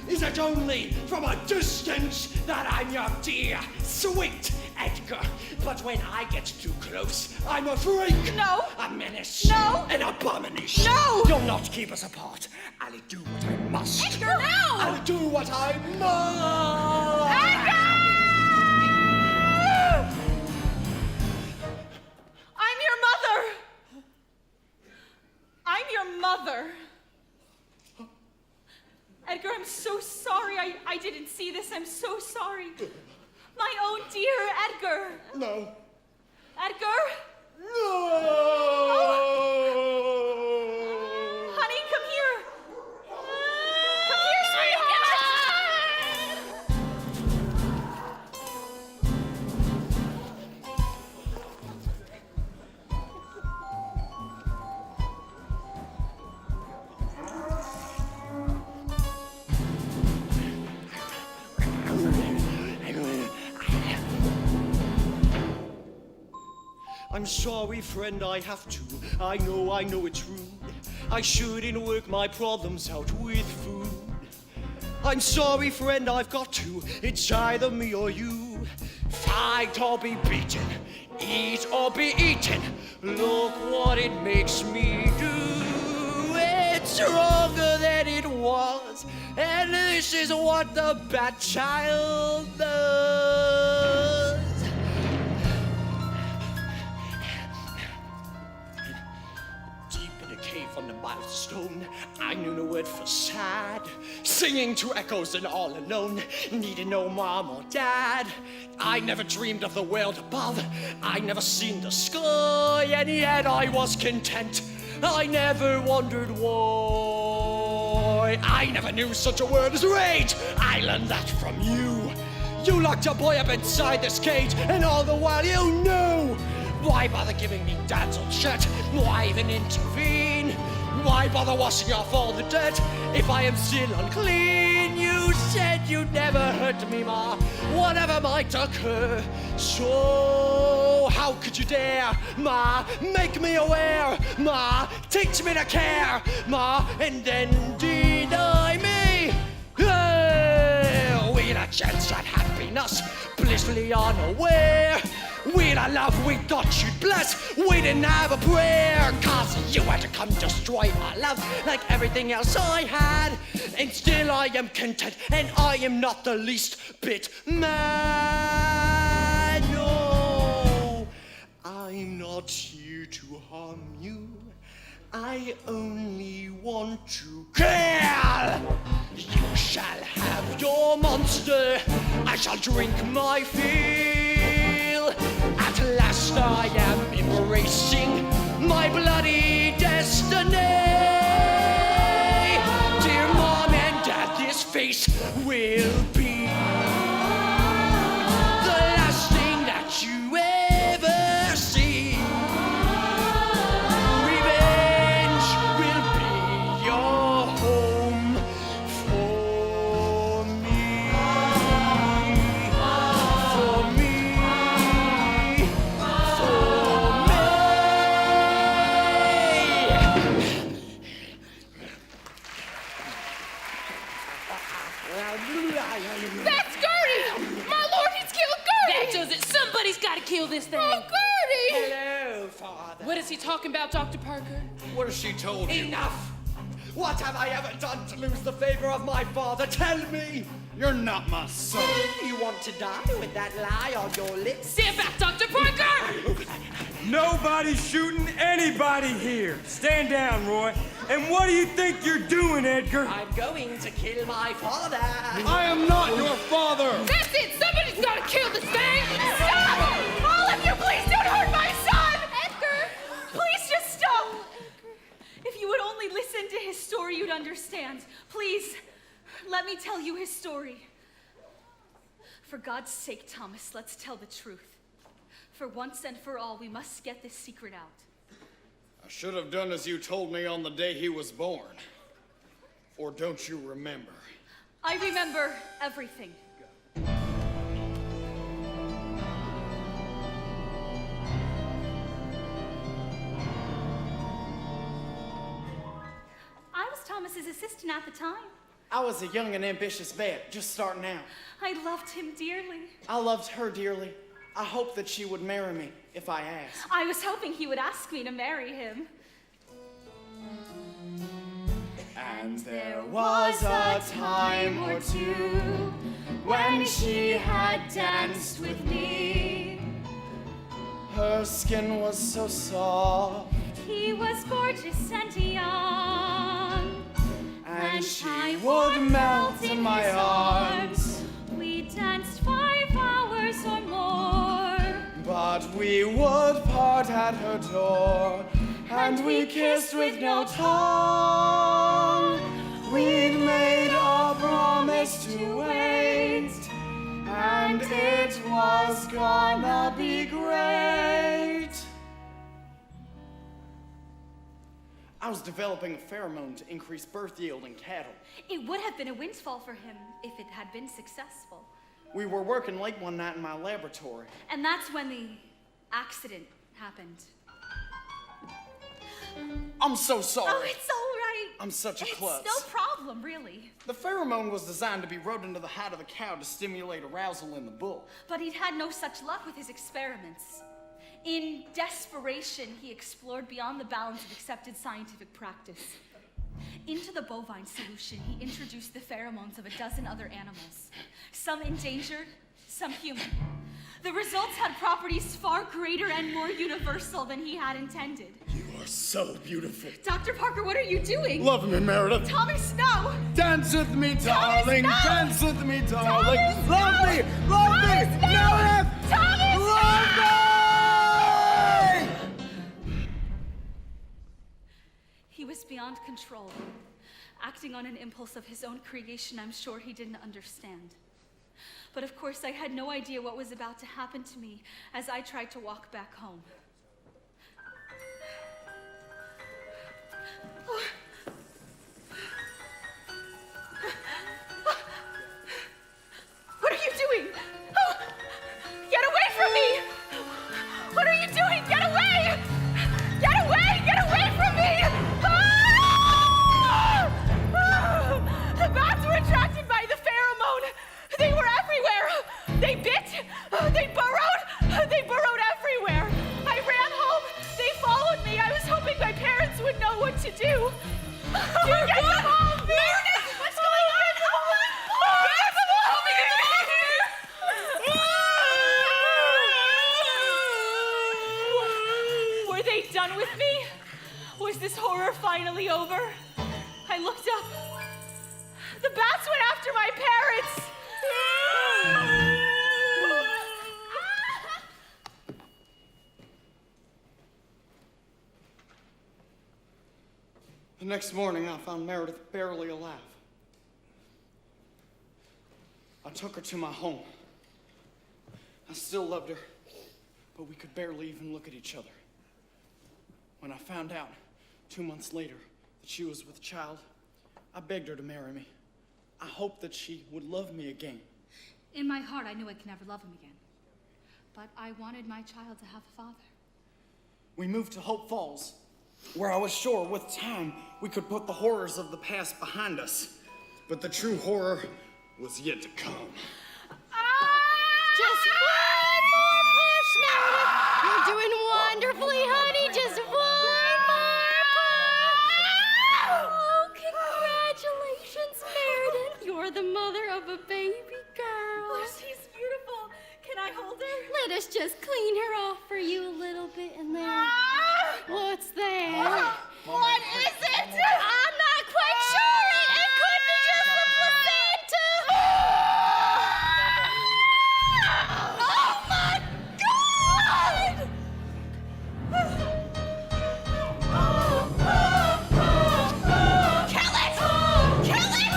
Is it only from a distance that I'm your dear, sweet Edgar? But when I get too close, I'm a freak. No. A menace. No. An abomination. No. You'll not keep us apart. I'll do what I must. Edgar, no! I'll do what I must. Edgar! I'm your mother. I'm your mother. Edgar, I'm so sorry. I didn't see this. I'm so sorry. My own dear Edgar. No. Edgar? No. Honey, come here. Come here, sweetheart. I'm sorry, friend, I have to. I know it's rude. I shouldn't work my problems out with food. I'm sorry, friend, I've got to. It's either me or you. Fight or be beaten. Eat or be eaten. Look what it makes me do. It's stronger than it was. And this is what the bad child does. Deep in a cave under miles of stone, I knew no word for sad. Singing to echoes and all alone, needing no mom or dad. I never dreamed of the world above, I never seen the sky, and yet I was content. I never wondered why. I never knew such a word as rage. I learned that from you. You locked a boy up inside this cage, and all the while you knew. Why bother giving me dad's old shirt? Why even intervene? Why bother washing off all the dirt if I am still unclean? You said you'd never hurt me, Ma, whatever might occur. So how could you dare, Ma, make me aware? Ma, teach me to care, Ma, and then deny me? We'd a chance at happiness, blissfully unaware. We'd a love we thought you'd bless. We didn't have a prayer, 'cause you had to come destroy our love like everything else I had. And still I am content, and I am not the least bit mad. No, I'm not here to harm you. I only want to kill. You shall have your monster. I shall drink my fill. At last I am embracing my bloody destiny. Dear Mom and Dad, this face will be the last thing that you ever see. Revenge will be your home for me. For me. That's Gertie! My lord, he's killed Gertie! That does it. Somebody's got to kill this thing. Oh, Gertie! Hello, Father. What is he talking about, Dr. Parker? What has she told you? Enough! What have I ever done to lose the favor of my father? Tell me! You're not my son. You want to die with that lie on your lips? Stand back, Dr. Parker! Nobody's shooting anybody here. Stand down, Roy. And what do you think you're doing, Edgar? I'm going to kill my father. I am not your father. That's it! Somebody's got to kill this thing! Stop! All of you, please don't hurt my son! Edgar, please just stop. If you would only listen to his story, you'd understand. Please, let me tell you his story. For God's sake, Thomas, let's tell the truth. For once and for all, we must get this secret out. I should have done as you told me on the day he was born. Or don't you remember? I remember everything. I was Thomas's assistant at the time. I was a young and ambitious vet, just starting out. I loved him dearly. I loved her dearly. I hoped that she would marry me if I asked. I was hoping he would ask me to marry him. And there was a time or two when she had danced with me. Her skin was so soft. He was gorgeous and young. And she would melt in my arms. We danced 5 hours or more. But we would part at her door. And we kissed with no tongue. We'd made a promise to wait. And it was gonna be great. I was developing a pheromone to increase birth yield in cattle. It would have been a windfall for him if it had been successful. We were working late one night in my laboratory. And that's when the accident happened. I'm so sorry. Oh, it's all right. I'm such a klutz. It's no problem, really. The pheromone was designed to be rubbed into the hide of the cow to stimulate arousal in the bull. But he'd had no such luck with his experiments. In desperation, he explored beyond the bounds of accepted scientific practice. Into the bovine solution, he introduced the pheromones of a dozen other animals, some endangered, some human. The results had properties far greater and more universal than he had intended. You are so beautiful. Dr. Parker, what are you doing? Love me, Meredith. Tommy Snow! Dance with me, darling. Snow! Dance with me, darling. Tommy Love Snow! me. Love me. Tommy Snow! Meredith. Tommy Love me. He was beyond control. Acting on an impulse of his own creation, I'm sure he didn't understand. But of course, I had no idea what was about to happen to me as I tried to walk back home. What are you doing? Oh, get away from me! What are you doing? Get away! Get away! Get away from me! The bats were attracted by the pheromone. They were everywhere. They bit. They burrowed everywhere. I ran home. They followed me. I was hoping my parents would know what to do. Get them home! Meredith! What's going on? Help me! Were they done with me? Was this horror finally over? I looked up. The bats went after my parents! The next morning, I found Meredith barely alive. I took her to my home. I still loved her, but we could barely even look at each other. When I found out 2 months later that she was with child, I begged her to marry me. I hoped that she would love me again. In my heart, I knew I could never love him again. But I wanted my child to have a father. We moved to Hope Falls, where I was sure with time we could put the horrors of the past behind us. But the true horror was yet to come. Just one more push, Meredith. You're doing wonderfully, honey. Just one more push. Oh, congratulations, Meredith. You're the mother of a baby girl. Oh, she's beautiful. Can I hold her? Let us just clean her off for you a little bit and then. What's that? What is it? I'm not quite sure. It could be just the placenta. Oh my God! Kill it! Kill it!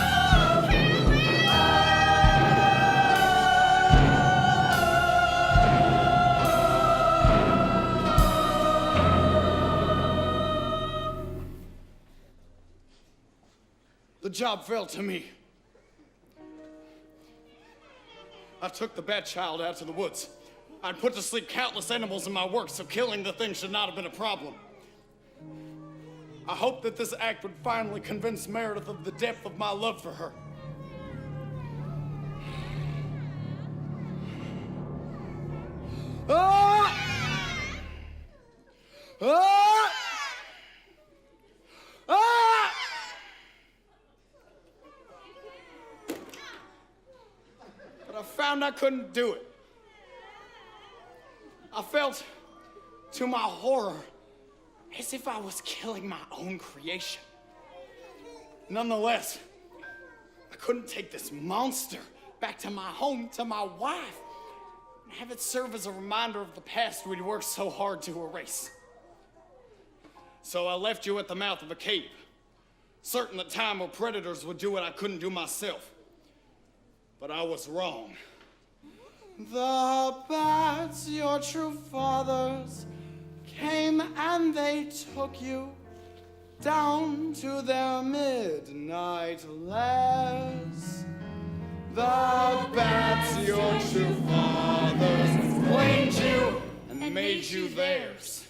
The job fell to me. I took the bat child out to the woods. I'd put to sleep countless animals in my work, so killing the thing should not have been a problem. I hoped that this act would finally convince Meredith of the depth of my love for her. Ah! Ah! Ah! But I found I couldn't do it. I felt, to my horror, as if I was killing my own creation. Nonetheless, I couldn't take this monster back to my home, to my wife, and have it serve as a reminder of the past we'd worked so hard to erase. So I left you at the mouth of a cave, certain that time or predators would do what I couldn't do myself. But I was wrong. The bats, your true fathers, came and they took you down to their midnight lairs. The bats, your true fathers, claimed you and made you theirs.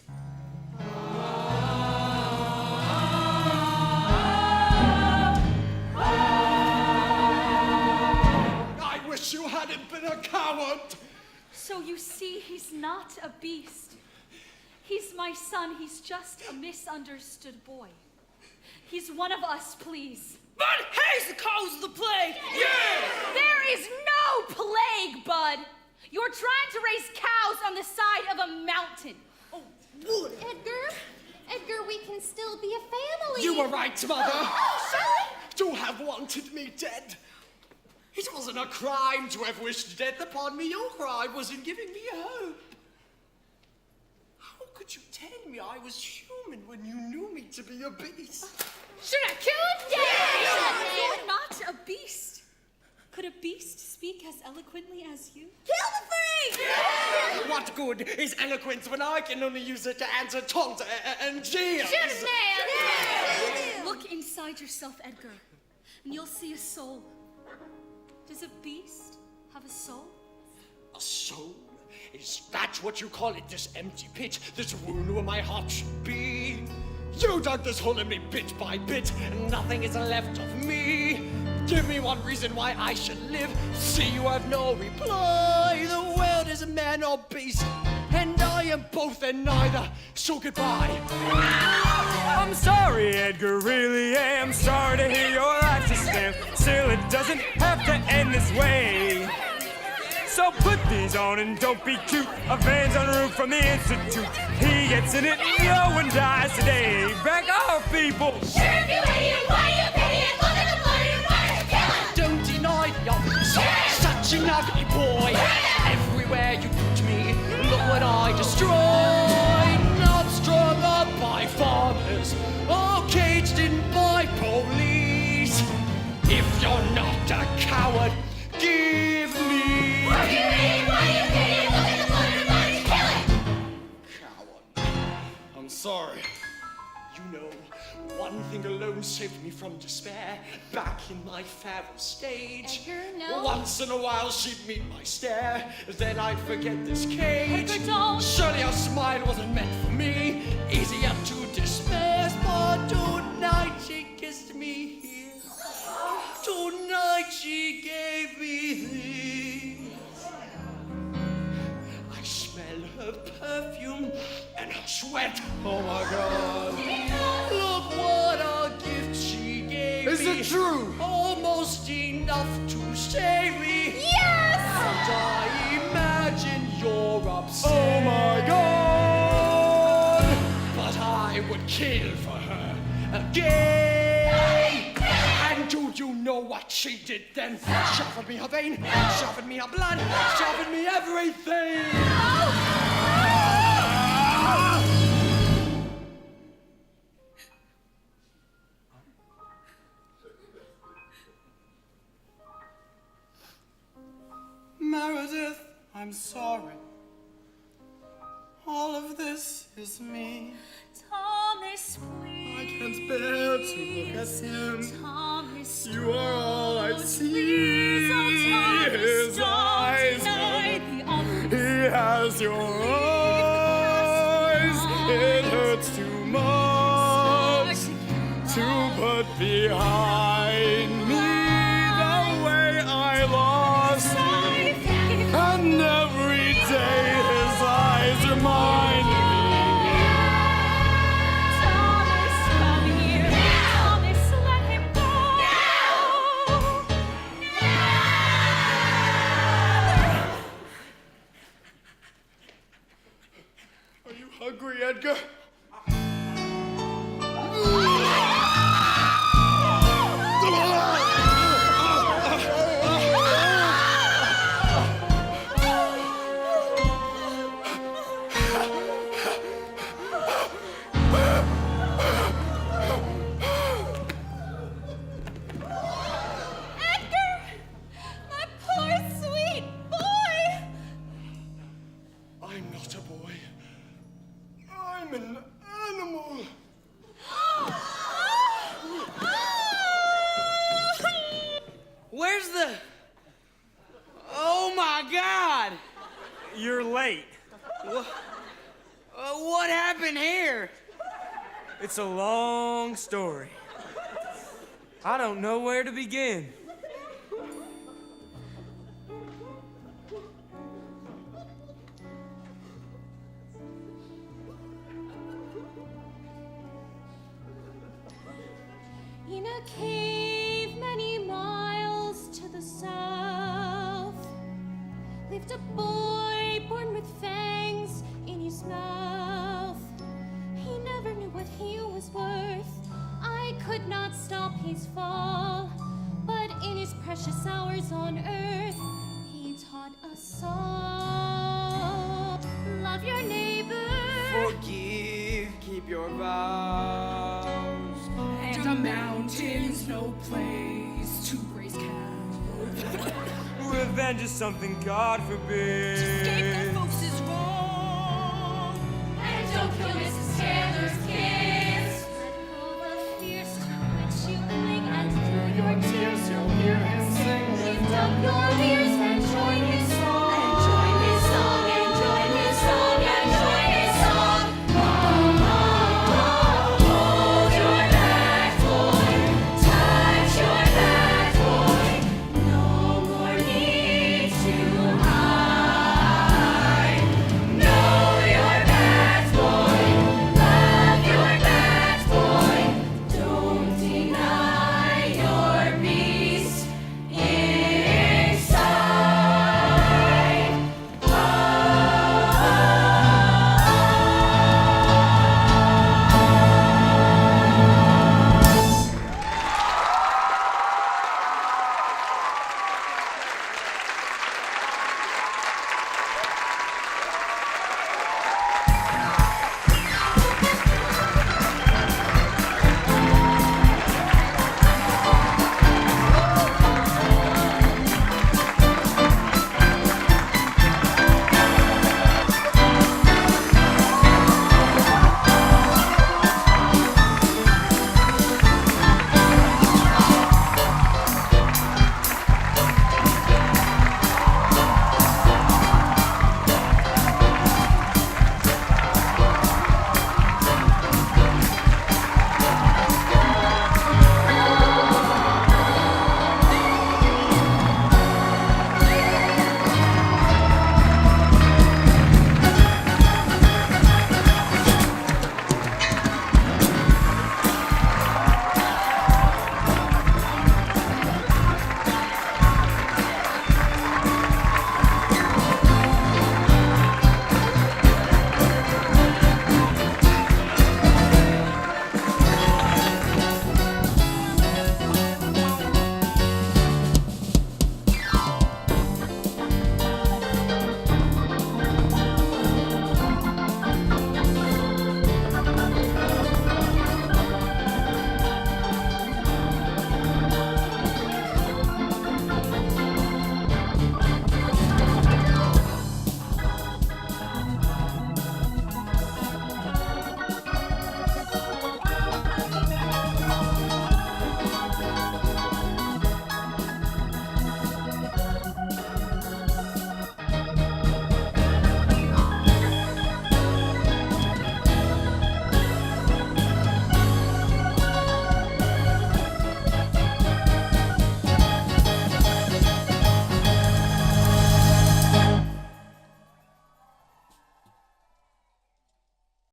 I wish you hadn't been a coward. So you see, he's not a beast. He's my son. He's just a misunderstood boy. He's one of us, please. But he's the cause of the plague! There is no plague, Bud. You're trying to raise cows on the side of a mountain. Oh, wood! Edgar, we can still be a family. You were right, Mother. Oh, To have wanted me dead. It wasn't a crime to have wished death upon me. Your crime was in giving me hope. How could you tell me I was human when you knew me to be a beast? Should I kill him? You're not a beast. Could a beast speak as eloquently as you? Kill the freak! What good is eloquence when I can only use it to answer taunts and jeers? Shoot him now! Look inside yourself, Edgar, and you'll see a soul. Does a beast have a soul? A soul? Is that what you call it, this empty pit, this wound where my heart should be? You dug this hole in me bit by bit, and nothing is left of me. Give me one reason why I should live. See, you have no reply. The world is a man or beast, and I am both and neither. So goodbye. I'm sorry, Edgar, really am sorry to hear your life's a stand. Still, it doesn't have to end this way. So put these on and don't be cute. A van's en route from the Institute. He gets in it, no one dies today. Back off, people! Sure, you idiot, why you idiot? Look at the blood and water, kill him! Don't deny the obvious. Such an ugly boy. Everywhere you put me, look what I destroy. Not strung up by farmers or caged in by police. If you're not a coward, give me. Sure, you idiot, why you idiot? Look at the blood and water, kill him! Coward. I'm sorry. You know, one thing alone saved me from despair. Back in my feral stage. Edgar, no. Once in a while she'd meet my stare. Then I'd forget this cage. Edgar, don't. Surely her smile wasn't meant for me. Easier to despair. But tonight she kissed me here. Tonight she gave me this. I smell her perfume and her sweat. Oh my God. Look what a gift she gave Is me. it true? Almost enough to save me. Yes! And I imagine you're upset. Oh my God. But I would kill for her again. And do you know what she did then? Shoved me her vein, shoved me her blood, shoved me everything. Meredith, I'm sorry. All of this is me. Thomas, please. I can't bear to look at him. Thomas, You are all I see. please. Oh, Thomas, His don't eyes. deny the obvious. He has your eyes. It hurts too much to put behind me the way I lost you. And every day his eyes remind me. Thomas, come here. Thomas, let him go. Are you hungry, Edgar? Edgar, my poor sweet boy. I'm not a boy. I'm an animal. Where's the... Oh my God! You're late. It's a long story. I don't know where to begin. In a cave many miles to the south lived a boy born with fangs in his mouth. He never knew what he was worth. I could not stop his fall, but in his precious hours on earth he taught us all. Love your neighbor, Forgive, keep your vows. And a mountain's no place to raise cows. Revenge is something God forbid. Scapegoat folks is wrong. and don't kill Mrs. Taylor's kids. Let go the fears to which you cling, and through your tears you'll hear him sing. Lift up your ears